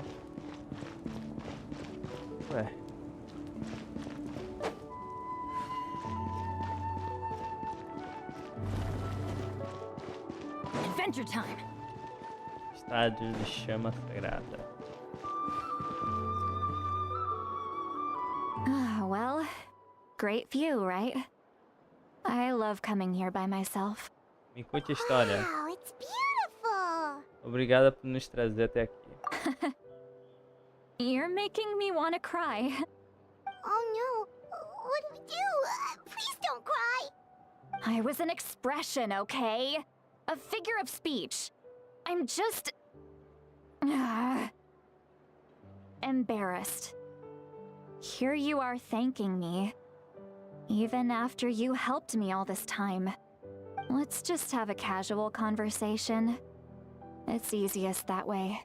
Ué. Adventure time. Estádio de chama sagrada. Well, great view, right? I love coming here by myself. Me conte a história. Wow, it's beautiful. Obrigada por nos trazer até aqui. You're making me want to cry. Oh no, what do we do? Please don't cry. I was an expression, okay? A figure of speech. I'm just... embarrassed. Here you are thanking me. Even after you helped me all this time. Let's just have a casual conversation. It's easiest that way.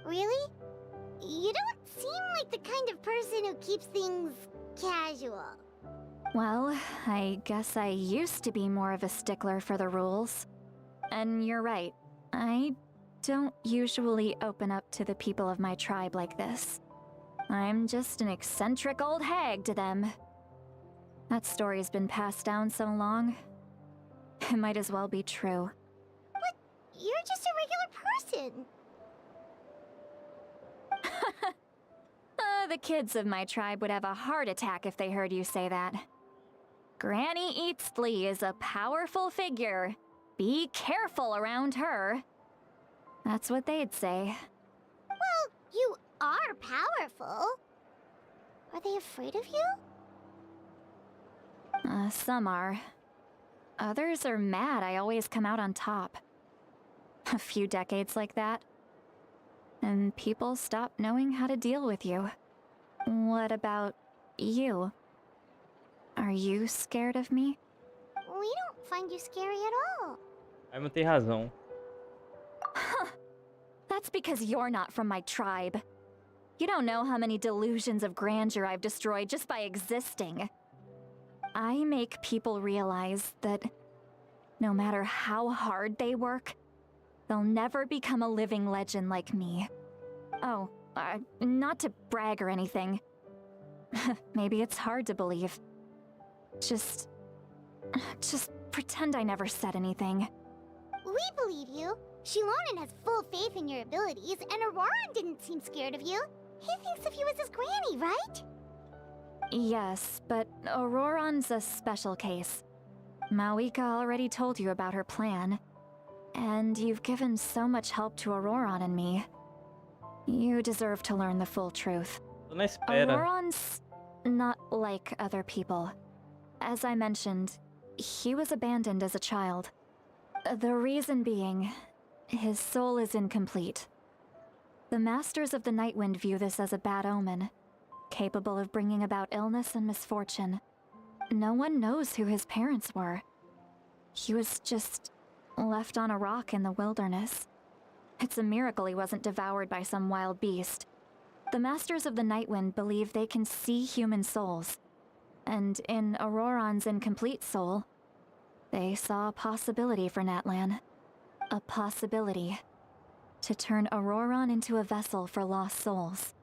Really? You don't seem like the kind of person who keeps things casual. Well, I guess I used to be more of a stickler for the rules. And you're right, I don't usually open up to the people of my tribe like this. I'm just an eccentric old hag to them. That story's been passed down so long, it might as well be true. But You're just a regular person. The kids of my tribe would have a heart attack if they heard you say that. Granny Eastley is a powerful figure. Be careful around her. That's what they'd say. Well, you are powerful. Are they afraid of you? Some are. Others are mad I always come out on top. A few decades like that, and people stop knowing how to deal with you. What about you? Are you scared of me? We don't find you scary at all. Amo tem razão. That's because you're not from my tribe. You don't know how many delusions of grandeur I've destroyed just by existing. I make people realize that no matter how hard they work, they'll never become a living legend like me. Oh, not to brag or anything. Maybe it's hard to believe. Just pretend I never said anything. We believe you. Shilonen has full faith in your abilities, and Auroran didn't seem scared of you. He thinks of you as his granny, right? Yes, but Auroran's a special case. Mawika already told you about her plan. And you've given so much help to Auroran and me. You deserve to learn the full truth. Tô na espera. Auroran's not like other people. As I mentioned, he was abandoned as a child. The reason being, his soul is incomplete. The Masters of the Nightwind view this as a bad omen, capable of bringing about illness and misfortune. No one knows who his parents were. He was just left on a rock in the wilderness. It's a miracle he wasn't devoured by some wild beast. The Masters of the Nightwind believe they can see human souls. And in Auroran's incomplete soul, they saw a possibility for Natlan. A possibility to turn Auroran into a vessel for lost souls.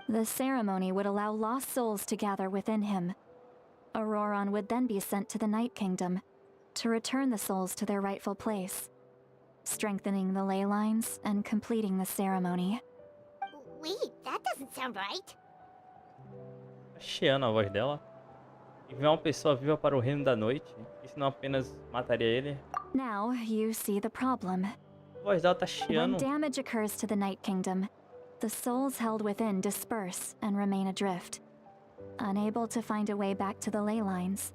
The ceremony would allow lost souls to gather within him. Auroran would then be sent to the Night Kingdom to return the souls to their rightful place, strengthening the ley lines and completing the ceremony. Wait, that doesn't sound right. Tá chiando a voz dela. Enviar uma pessoa viva para o reino da noite. Isso não apenas mataria ele. Now you see the problem. A voz dela tá When chiando. damage occurs to the Night Kingdom, the souls held within disperse and remain adrift, unable to find a way back to the ley lines.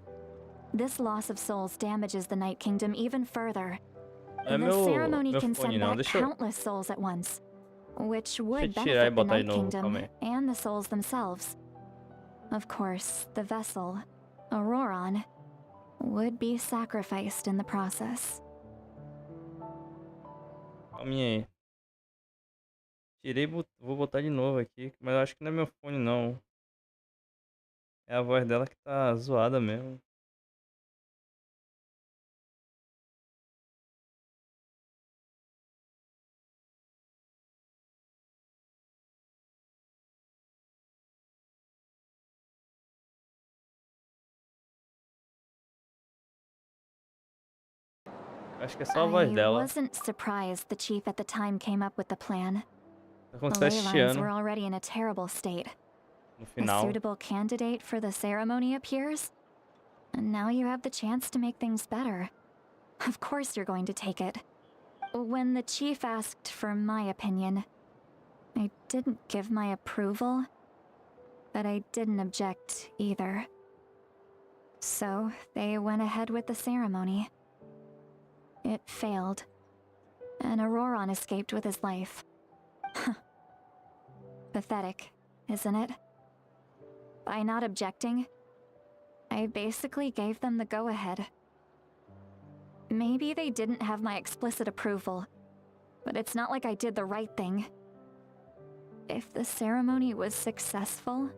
This loss of souls damages the Night Kingdom even further. É The meu ceremony can fone send não. back Deixa eu countless souls at once, which would Deixa eu tirar e benefit the botar de Night novo. Kingdom Calma aí. and the souls themselves. Of course, the vessel, Auroran, would be sacrificed in the process. Calminha aí. Tirei e vou botar de novo aqui. Mas eu acho que não é meu fone não. É a voz dela que tá zoada mesmo. Acho que é só a voz I dela. wasn't surprised the chief at the time came up with the plan. Tá como The se tá ley lines chiando were already in a terrible state. no A final. suitable candidate for the ceremony appears, and now you have the chance to make things better. Of course you're going to take it. When the chief asked for my opinion, I didn't give my approval, but I didn't object either. So they went ahead with the ceremony. It failed, and Auroran escaped with his life. Pathetic, isn't it? By not objecting, I basically gave them the go-ahead. Maybe they didn't have my explicit approval, but it's not like I did the right thing. If the ceremony was successful,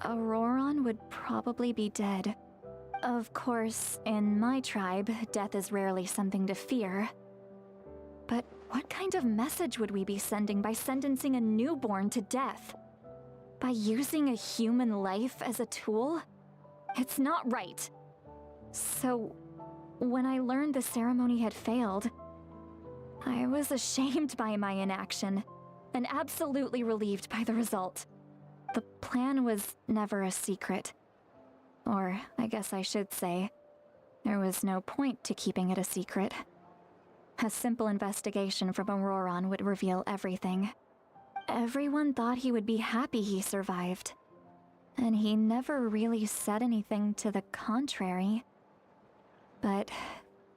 Auroran would probably be dead. Of course, in my tribe, death is rarely something to fear. But what kind of message would we be sending by sentencing a newborn to death? By using a human life as a tool? It's not right. So, when I learned the ceremony had failed, I was ashamed by my inaction, and absolutely relieved by the result. The plan was never a secret. Or, I guess I should say, there was no point to keeping it a secret. A simple investigation from Auroron would reveal everything. Everyone thought he would be happy he survived. And he never really said anything to the contrary. But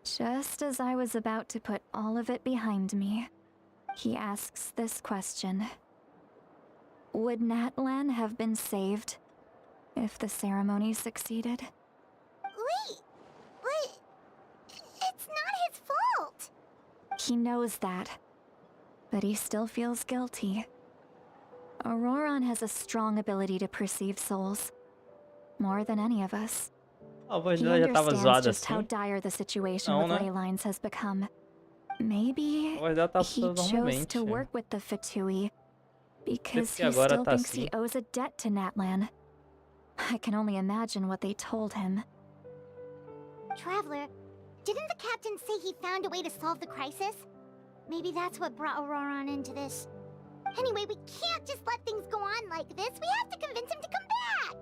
just as I was about to put all of it behind me, he asks this question. Would Natlan have been saved if the ceremony succeeded? Wait, but it's not his fault. He knows that, but he still feels guilty. Auroron has a strong ability to perceive souls, more than any of us. A voz He dela já tava understands zoada just how assim. dire the situation Não, with né? ley lines has become. Maybe A voz dela tá he toda chose normalmente. to work with the Fatui because que he agora still tá thinks assim. he owes a debt to Natlan. I can only imagine what they told him. Traveler, didn't the captain say he found a way to solve the crisis? Maybe that's what brought Auroron into this. Anyway, we can't just let things go on like this. We have to convince him to come back.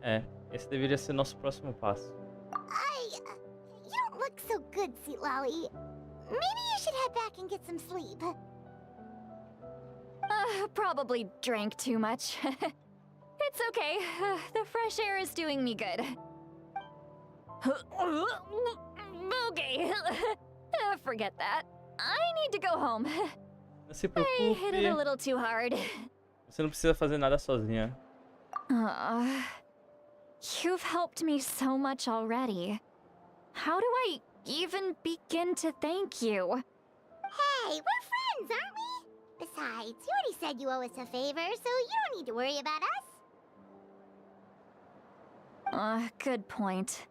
É, esse deveria ser nosso próximo passo. You don't look so good, Sweet Lolly. Maybe you should head back and get some sleep. Probably drank too much. It's okay. The fresh air is doing me good. Okay. Forget that. I need to go home. Não se I hit it a preocupe, little too hard. você não precisa fazer nada sozinha. You've helped me so much already. How do I even begin to thank you? Hey, we're friends, aren't we? Besides, you already said you owe us a favor, so you don't need to worry about us. Good point.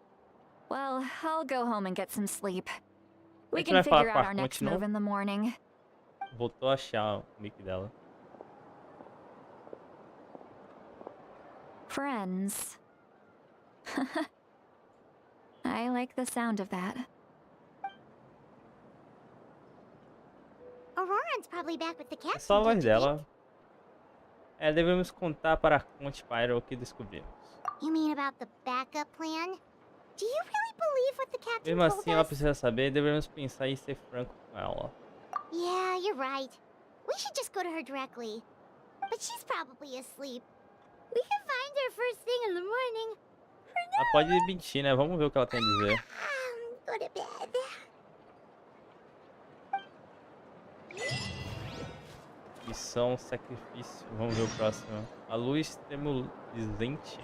Well, I'll go home and get some sleep. We A gente can vai falar figure com out a our next Conte, não? move in the morning. Voltou a achar o nick dela. Friends. I like the sound of that. Auroron's probably back with the captain. É só a voz don't you dela. É, devemos contar para a Conte Pyro o que descobrimos. think? You mean about the backup plan? Do you really believe what the captain Mesmo told assim, ela us? precisa saber, devemos pensar em ser franco com ela. Yeah, you're right. We should just go to her directly. But she's probably asleep. We can find her first thing in the morning. Ela pode mentir, né? Vamos ver o que ela tem a dizer. Go to bed. Missão, sacrifício. Vamos ver o próximo. A luz tremulizante.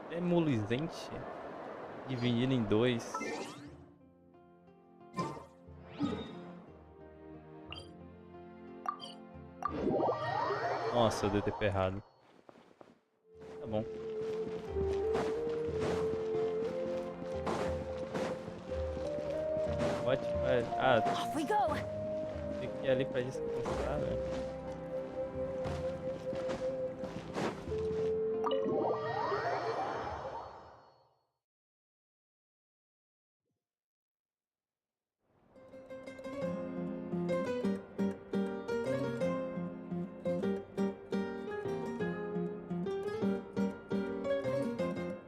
Tremulizante. Dividida em dois. Nossa, eu dei tempo errado. Tá bom. Ótimo. Off we go! Tem que ir ali pra descansar, né?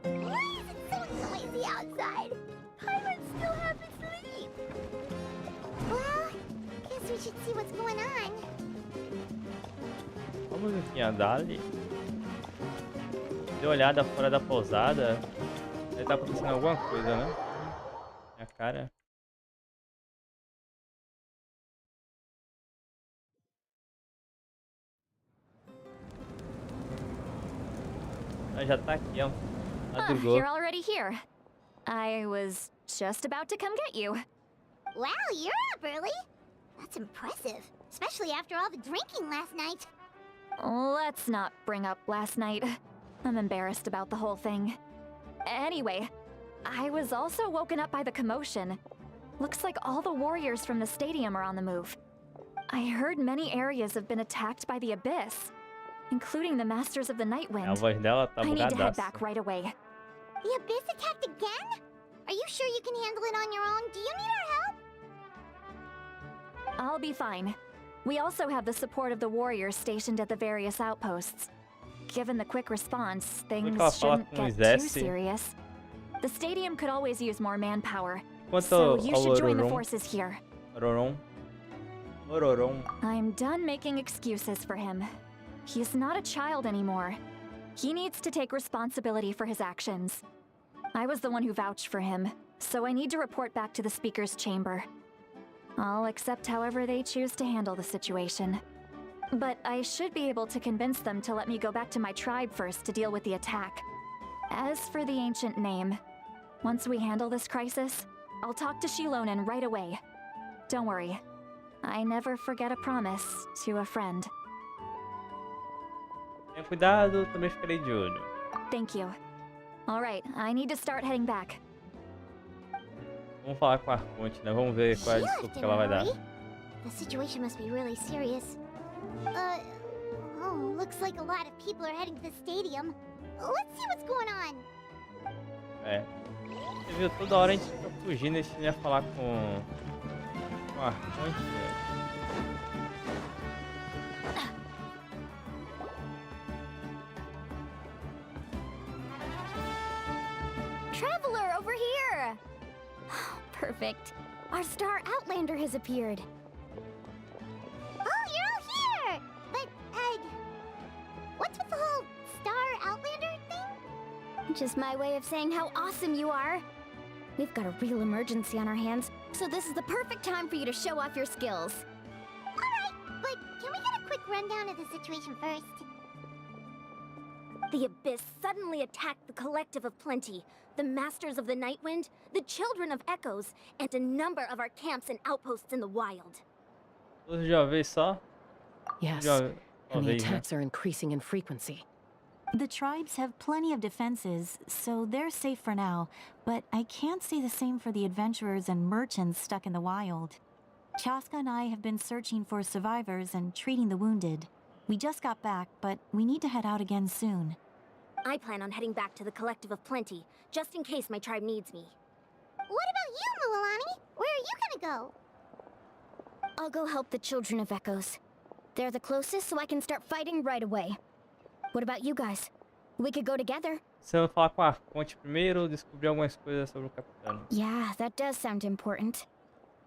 Why is it so noisy outside? Pirates still have asleep. Well, guess we should see what's going on. Vamos enfim andar ali. Dê uma olhada fora da pousada. Deve tá acontecendo alguma coisa, né? Minha cara. Ah, já tá aqui, ó. Madrugou. You're already here. I was just about to come get you. Wow, you're up early. That's impressive, especially after all the drinking last night. Let's not bring up last night. I'm embarrassed about the whole thing. Anyway, I was also woken up by the commotion. Looks like all the warriors from the stadium are on the move. I heard many areas have been attacked by the Abyss, including the Masters of the Night A Wind. voz dela tá I need to head bugadaça. back right away. The Abyss attacked again? Are you sure you can handle it on your own? Do you need our help? I'll be fine. We also have the support of the warriors stationed at the various outposts. Given the quick response, things shouldn't get too serious. The stadium could always use more manpower, so you should join the forces here. I'm done making excuses for him. He's not a child anymore. He needs to take responsibility for his actions. I was the one who vouched for him, so I need to report back to the Speaker's Chamber. I'll accept however they choose to handle the situation. But I should be able to convince them to let me go back to my tribe first to deal with the attack. As for the ancient name, once we handle this crisis, I'll talk to Shilonen right away. Don't worry. I never forget a promise to a friend. Tenha cuidado, também ficarei de olho. Thank you. Alright, I need to start heading back. Vamos falar com a Arconte, né? Vamos ver qual é a desculpa que ela vai dar. The situation must be really serious. Oh, looks like a lot of people are heading to the stadium. Let's see what's going on. É. Você viu, toda hora a gente fica fugindo, a gente ia falar com a Arconte, né? Traveler, over here! Perfect. Our star Outlander has appeared. Oh, you're all here! But, what's with the whole star Outlander thing? Just my way of saying how awesome you are. We've got a real emergency on our hands, so this is the perfect time for you to show off your skills. Alright, but can we get a quick rundown of the situation first? The Abyss suddenly attacked the Collective of Plenty, the Masters of the Nightwind, the Children of Echoes, and a number of our camps and outposts in the wild. Tudo de uma vez só? Yes, and the attacks are increasing in frequency. The tribes have plenty of defenses, so they're safe for now, but I can't say the same for the adventurers and merchants stuck in the wild. Chaska and I have been searching for survivors and treating the wounded. We just got back, but we need to head out again soon. I plan on heading back to the Collective of Plenty, just in case my tribe needs me. What about you, Mualani? Where are you gonna go? I'll go help the Children of Echoes. They're the closest, so I can start fighting right away. What about you guys? We could go together. Você vai falar com a Arconte primeiro, descobrir algumas coisas sobre o capitão. Yeah, that does sound important.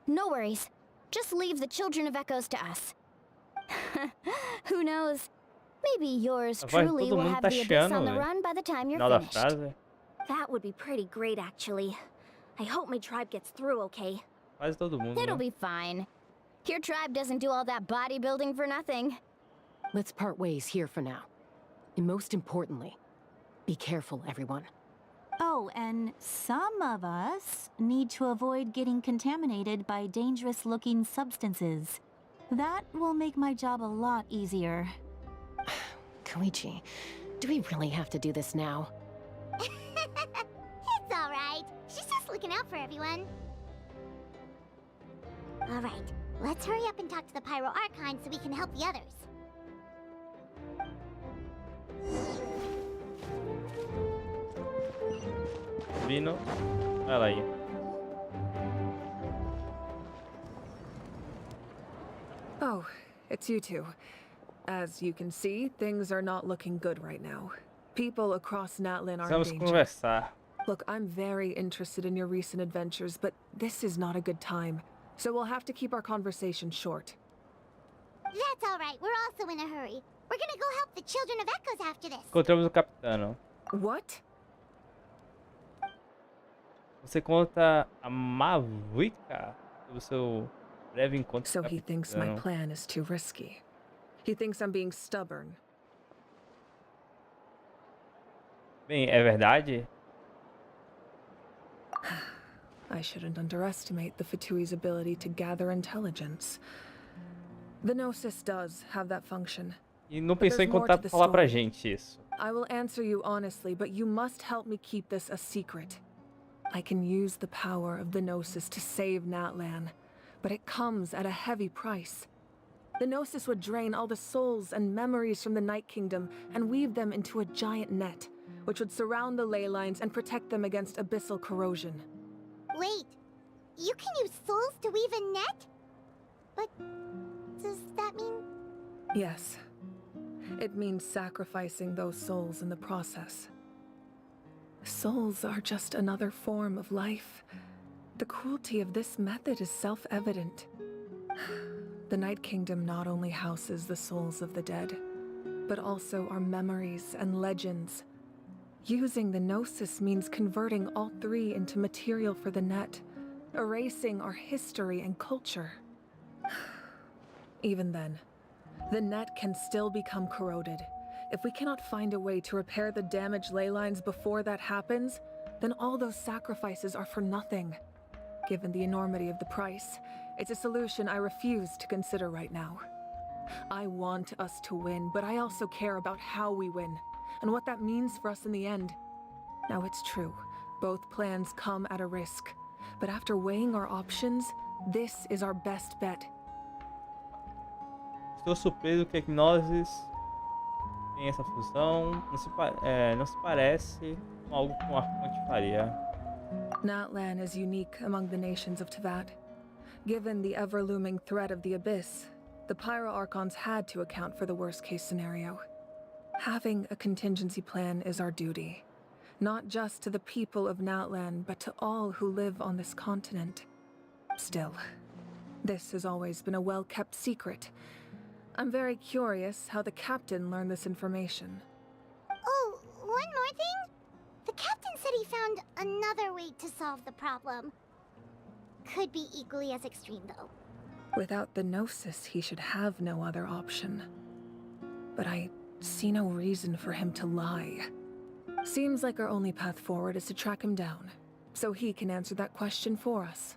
No worries. Just leave the Children of Echoes to us. Who knows? Maybe yours truly will have the Abyss on the run by the time you're finished. That would be pretty great, actually. I hope my tribe gets through okay. Quase todo mundo, It'll be fine. Your tribe doesn't do all that bodybuilding for nothing. Let's part ways here for now. And most importantly, be careful, everyone. Oh, and some of us need to avoid getting contaminated by dangerous-looking substances. That will make my job a lot easier. Koichi, do we really have to do this now? It's alright. She's just looking out for everyone. Alright, let's hurry up and talk to the Pyro Archon so we can help the others. Vino, vai lá aí. Oh, it's you two. As you can see, things are not looking good right now. People across Natlan are in danger. Conversar. Look, I'm very interested in your recent adventures, but this is not a good time. So we'll have to keep our conversation short. That's alright, we're also in a hurry. We're gonna go help the Children of Echoes after this. Encontramos o capitão. What? Você conta a Mavuika do seu breve encontro. So he thinks my plan is too risky. He thinks I'm being stubborn. Bem, é verdade? I shouldn't underestimate the Fatui's ability to gather intelligence. The Gnosis does have that function. E não pensou em contar pra falar pra gente isso. I will answer you honestly, but you must help me keep this a secret. I can use the power of the Gnosis to save Natlan, but it comes at a heavy price. The Gnosis would drain all the souls and memories from the Night Kingdom and weave them into a giant net, which would surround the ley lines and protect them against abyssal corrosion. Wait, you can use souls to weave a net? But does that mean... Yes. It means sacrificing those souls in the process. Souls are just another form of life. The cruelty of this method is self-evident. The Night Kingdom not only houses the souls of the dead, but also our memories and legends. Using the Gnosis means converting all three into material for the net, erasing our history and culture. Even then, the net can still become corroded. If we cannot find a way to repair the damaged ley lines before that happens, then all those sacrifices are for nothing. Given the enormity of the price, it's a solution I refuse to consider right now. I want us to win, but I also care about how we win, and what that means for us in the end. Now it's true, both plans come at a risk, but after weighing our options, this is our best bet. Estou surpreso que a Gnosis tem essa fusão. Não se parece com algo que um arconte faria. Natlan is unique among the nations of Teyvat. Given the ever-looming threat of the Abyss, the Pyro-Archons had to account for the worst-case scenario. Having a contingency plan is our duty, not just to the people of Natlan, but to all who live on this continent. Still, this has always been a well-kept secret. I'm very curious how the captain learned this information. Oh, one more thing? The captain said he found another way to solve the problem. Could be equally as extreme, though. Without the Gnosis, he should have no other option. But I see no reason for him to lie. Seems like our only path forward is to track him down, so he can answer that question for us.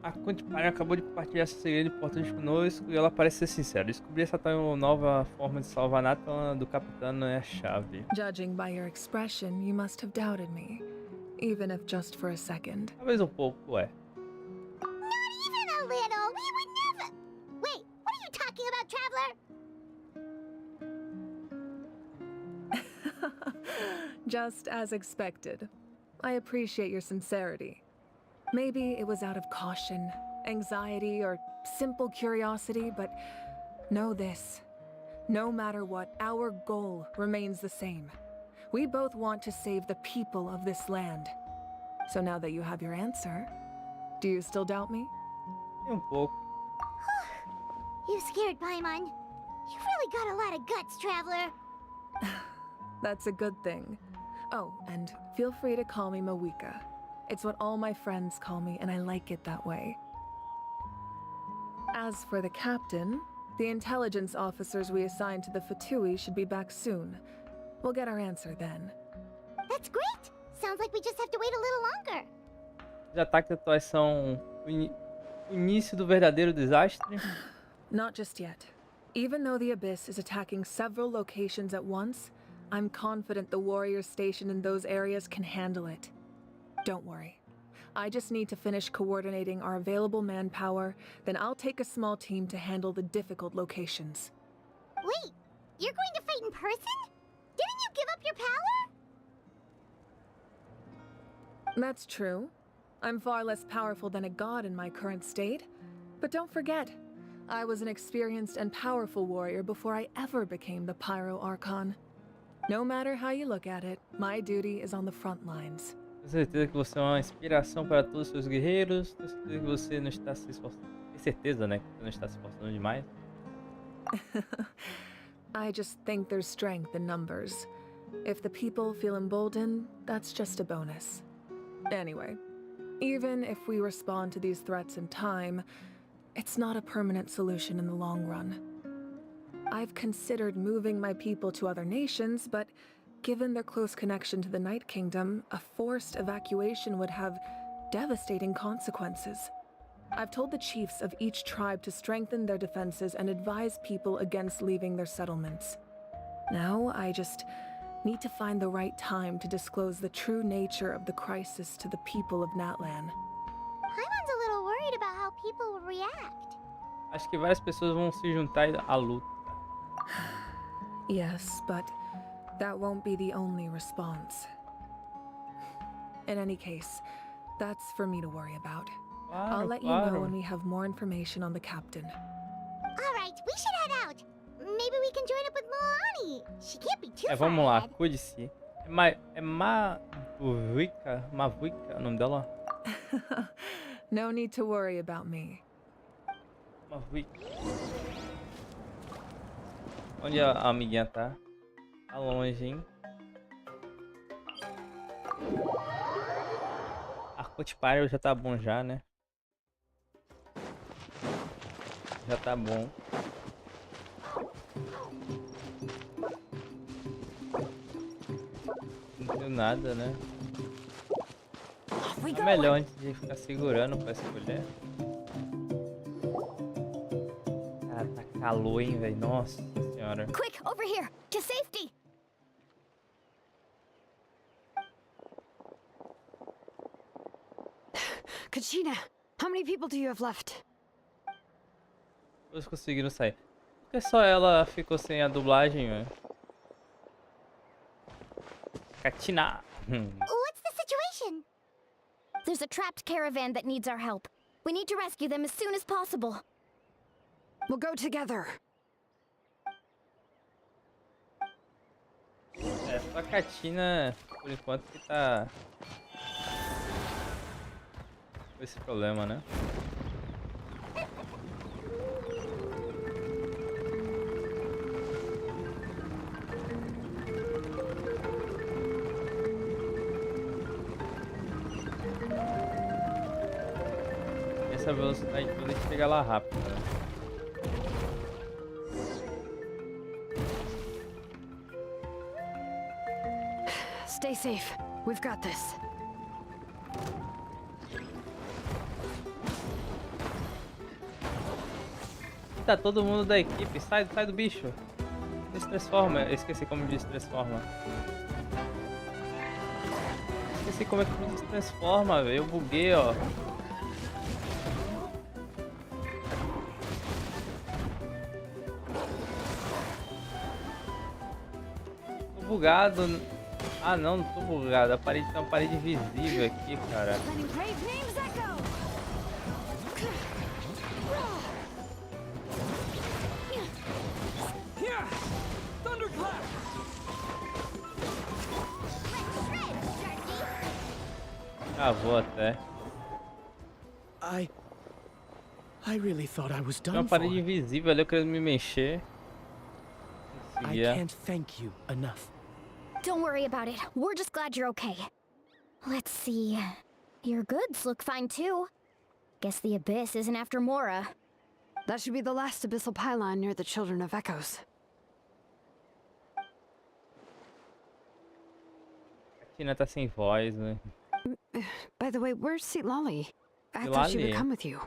A Conte acabou de compartilhar seu segredo importante conosco e ela parece ser sincera. Descobrir essa tal nova forma de salvar Natlan do capitão é a chave. Judging by your expression, you must have doubted me, even if just for a second. Talvez pouco, é. Not even a little! We would never... Wait, what are you talking about, Traveler? Just as expected. I appreciate your sincerity. Maybe it was out of caution, anxiety, or simple curiosity, but know this. No matter what, our goal remains the same. We both want to save the people of this land. So now that you have your answer, do you still doubt me? Pouco. You scared Paimon. You really got a lot of guts, Traveler. That's a good thing. Oh, and feel free to call me Mawika. It's what all my friends call me, and I like it that way. As for the captain, the intelligence officers we assigned to the Fatui should be back soon. We'll get our answer then. That's great! Sounds like we just have to wait a little longer. Os ataques atuais são o início do verdadeiro desastre? Not just yet. Even though the Abyss is attacking several locations at once, I'm confident the warriors stationed in those areas can handle it. Don't worry. I just need to finish coordinating our available manpower, then I'll take a small team to handle the difficult locations. Wait, you're going to fight in person? Didn't you give up your power? That's true. I'm far less powerful than a god in my current state. But don't forget, I was an experienced and powerful warrior before I ever became the Pyro-Archon. No matter how you look at it, my duty is on the front lines. Tenho certeza que você é uma inspiração para todos os seus guerreiros. Tenho certeza que você não está se esforçando. Tenho certeza, né? Que você não está se esforçando demais. I just think there's strength in numbers. If the people feel emboldened, that's just a bonus. Anyway, even if we respond to these threats in time, it's not a permanent solution in the long run. I've considered moving my people to other nations, but given their close connection to the Night Kingdom, a forced evacuation would have devastating consequences. I've told the chiefs of each tribe to strengthen their defenses and advise people against leaving their settlements. Now, I just need to find the right time to disclose the true nature of the crisis to the people of Natlan. Paimon's a little worried about how people will react. Acho que várias pessoas vão se juntar à luta. Yes, but that won't be the only response. In any case, that's for me to worry about. I'll let you know when we have more information on the captain. Alright, we should head out. Maybe we can join up with Moani. She can't be too far Vamos lá, ahead. cuide-se. É Mavuika o nome dela? No need to worry about me. Mavuika. Onde a amiguinha tá? Tá longe, hein? Arco de Pyro já tá bom já, né? Já tá bom. Não tenho nada, né? É melhor antes de ficar segurando pra escolher. Cara, tá calor, hein, velho? Nossa senhora. Quick, over here, to safety! Kachina, how many people do you have left? Todos conseguiram sair. Por que só ela ficou sem a dublagem, velho? Katina! What's the situation? There's a trapped caravan that needs our help. We need to rescue them as soon as possible. We'll go together. É, só a Katina, por enquanto, que tá com esse problema, né? Essa velocidade toda a gente chega lá rápido, né? Stay safe. We've got this. Tá todo mundo da equipe, sai do bicho. Destransforma, eu esqueci como destransforma. Esqueci como é que destransforma, velho. Eu buguei, ó. Tô bugado. Ah não, não tô bugado. A parede tem uma parede visível aqui, cara. Ah, vou até. I really thought I was Tem uma done for. parede invisível ali, eu querendo me mexer. I can't thank you enough. Don't worry about it. We're just glad you're okay. Let's see. Your goods look fine too. Guess the Abyss isn't after Mora. That should be the last abyssal pylon near the Children of Echoes. A Tina tá sem voz, né? By the way, where's Lolly? I thought she would come with you.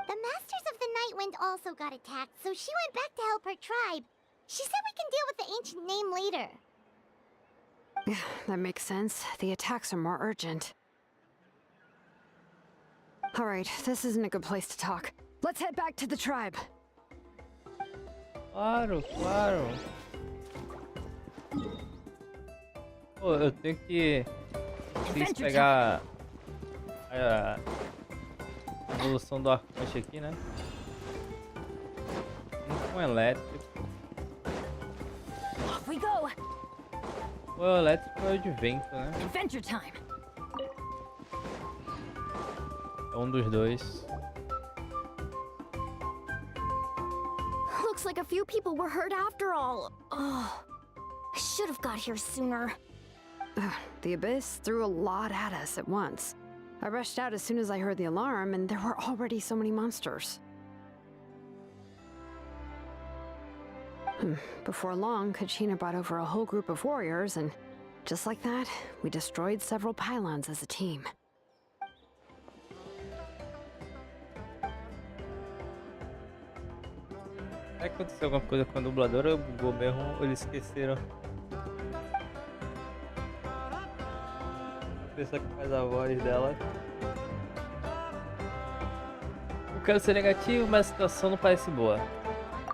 The Masters of the Night Wind also got attacked, so she went back to help her tribe. She said we can deal with the ancient name later. That makes sense. The attacks are more urgent. Alright, this isn't a good place to talk. Let's head back to the tribe. Claro, claro. Pô, eu tenho que pegar a evolução do arcanjo aqui, né? Um elétrico. Off we go. O elétrico é o de vento, né? Adventure time. É um dos dois. Looks like a few people were hurt after all. Oh, I should have got here sooner. The Abyss threw a lot at us at once. I rushed out as soon as I heard the alarm, and there were already so many monsters. Before long, Kachina brought over a whole group of warriors, and just like that, we destroyed several pylons as a team. Será que aconteceu alguma coisa com a dubladora ou bugou mesmo? Ou eles esqueceram? A pessoa que faz a voz dela. Não quero ser negativo, mas a situação não parece boa.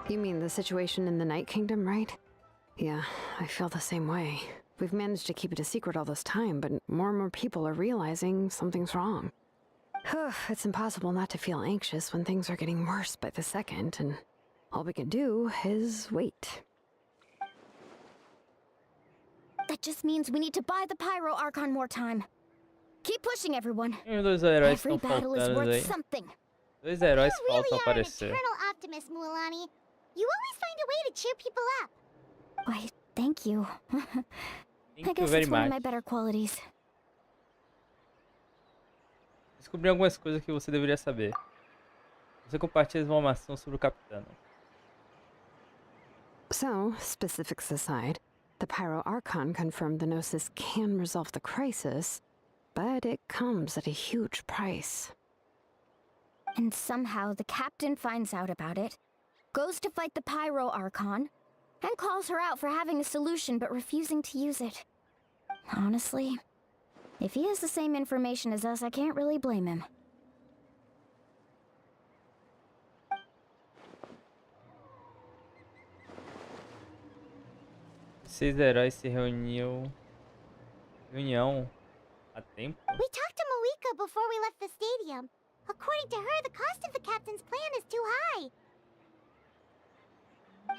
You mean the situation in the Night Kingdom, right? Yeah, I feel the same way. We've managed to keep it a secret all this time, but more and more people are realizing something's wrong. It's impossible not to feel anxious when things are getting worse by the second, and all we can do is wait. That just means we need to buy the Pyro Archon more time. Keep pushing, everyone. E os dois heróis Every estão battle is faltando worth aí. something. Dois heróis You really faltam are an aparecer. eternal optimist, Mualani. You always find a way to cheer people up. Why, thank you. I Thank you guess very it's one of my much. better qualities. Descobri algumas coisas que você deveria saber. Você compartilha informação sobre o capitão. So, specifics aside, the Pyro Archon confirmed the Gnosis can resolve the crisis, but it comes at a huge price. And somehow the captain finds out about it, goes to fight the Pyro Archon, and calls her out for having a solution but refusing to use it. Honestly, if he has the same information as us, I can't really blame him. Seis heróis se reuniam a tempo. We talked to Moika before we left the stadium. According to her, the cost of the captain's plan is too high.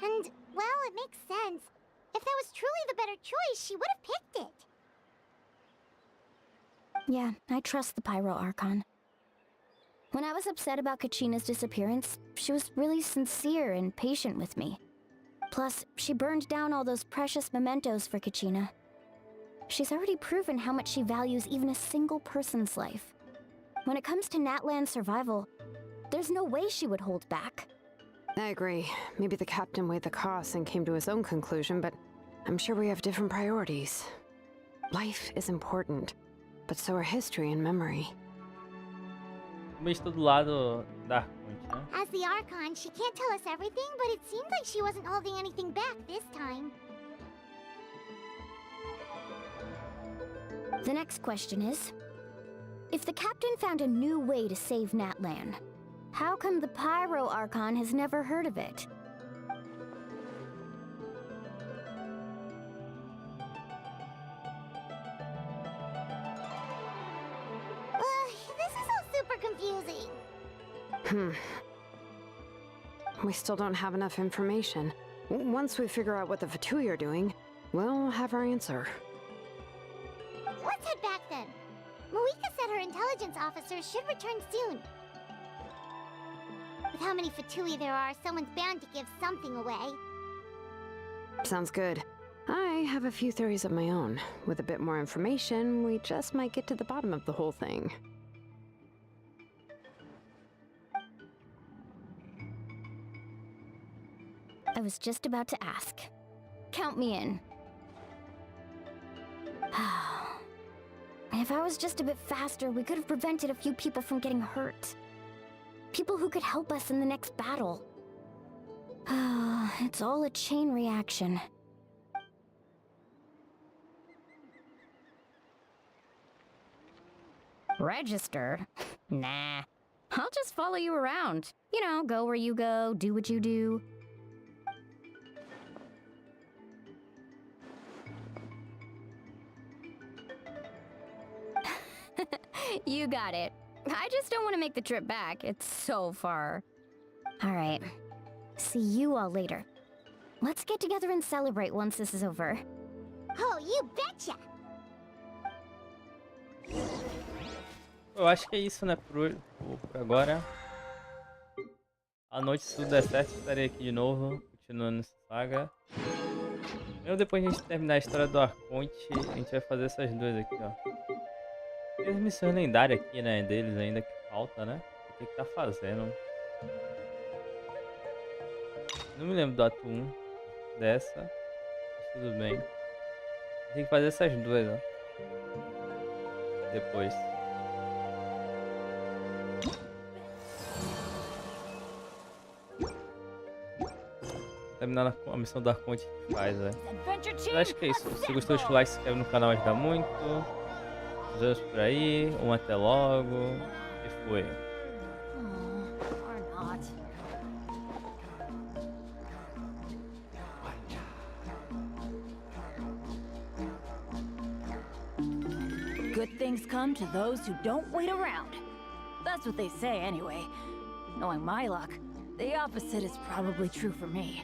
And, well, it makes sense. If that was truly the better choice, she would have picked it. Yeah, I trust the Pyro Archon. When I was upset about Kachina's disappearance, she was really sincere and patient with me. Plus, she burned down all those precious mementos for Kachina. She's already proven how much she values even a single person's life. When it comes to Natlan's survival, there's no way she would hold back. I agree. Maybe the captain weighed the costs and came to his own conclusion, but I'm sure we have different priorities. Life is important, but so are history and memory. Também estou do lado da Arconte, né? As the Archon, she can't tell us everything, but it seemed like she wasn't holding anything back this time. The next question is, if the captain found a new way to save Natlan, how come the Pyro Archon has never heard of it? This is all super confusing. We still don't have enough information. Once we figure out what the Fatui are doing, we'll have our answer. Let's head back then. Moika said her intelligence officers should return soon. With how many Fatui there are, someone's bound to give something away. Sounds good. I have a few theories of my own. With a bit more information, we just might get to the bottom of the whole thing. I was just about to ask. Count me in. If I was just a bit faster, we could have prevented a few people from getting hurt. People who could help us in the next battle. It's all a chain reaction. Registered? Nah. I'll just follow you around. You know, go where you go, do what you do. You got it. I just don't want to make the trip back. It's so far. All right. See you all later. Let's get together and celebrate once this is over. Oh, you betcha! Eu acho que é isso, né, por agora. À noite, se tudo der certo, estarei aqui de novo, continuando essa saga. Mesmo depois de a gente terminar a história do Arconte, a gente vai fazer essas duas aqui, ó. Tem as missões lendárias aqui, né, deles ainda que falta, né? Tem que estar fazendo. Não me lembro do ato 1 dessa, mas tudo bem. Tem que fazer essas duas, ó. Depois. Terminar a missão do Arconte que faz, velho. Eu acho que é isso. Se gostou, deixa o like, se inscreve no canal, ajuda muito. Nos vemos por aí. Até logo. E foi. Good things come to those who don't wait around. what they say anyway. Knowing my luck, the opposite is probably true for me.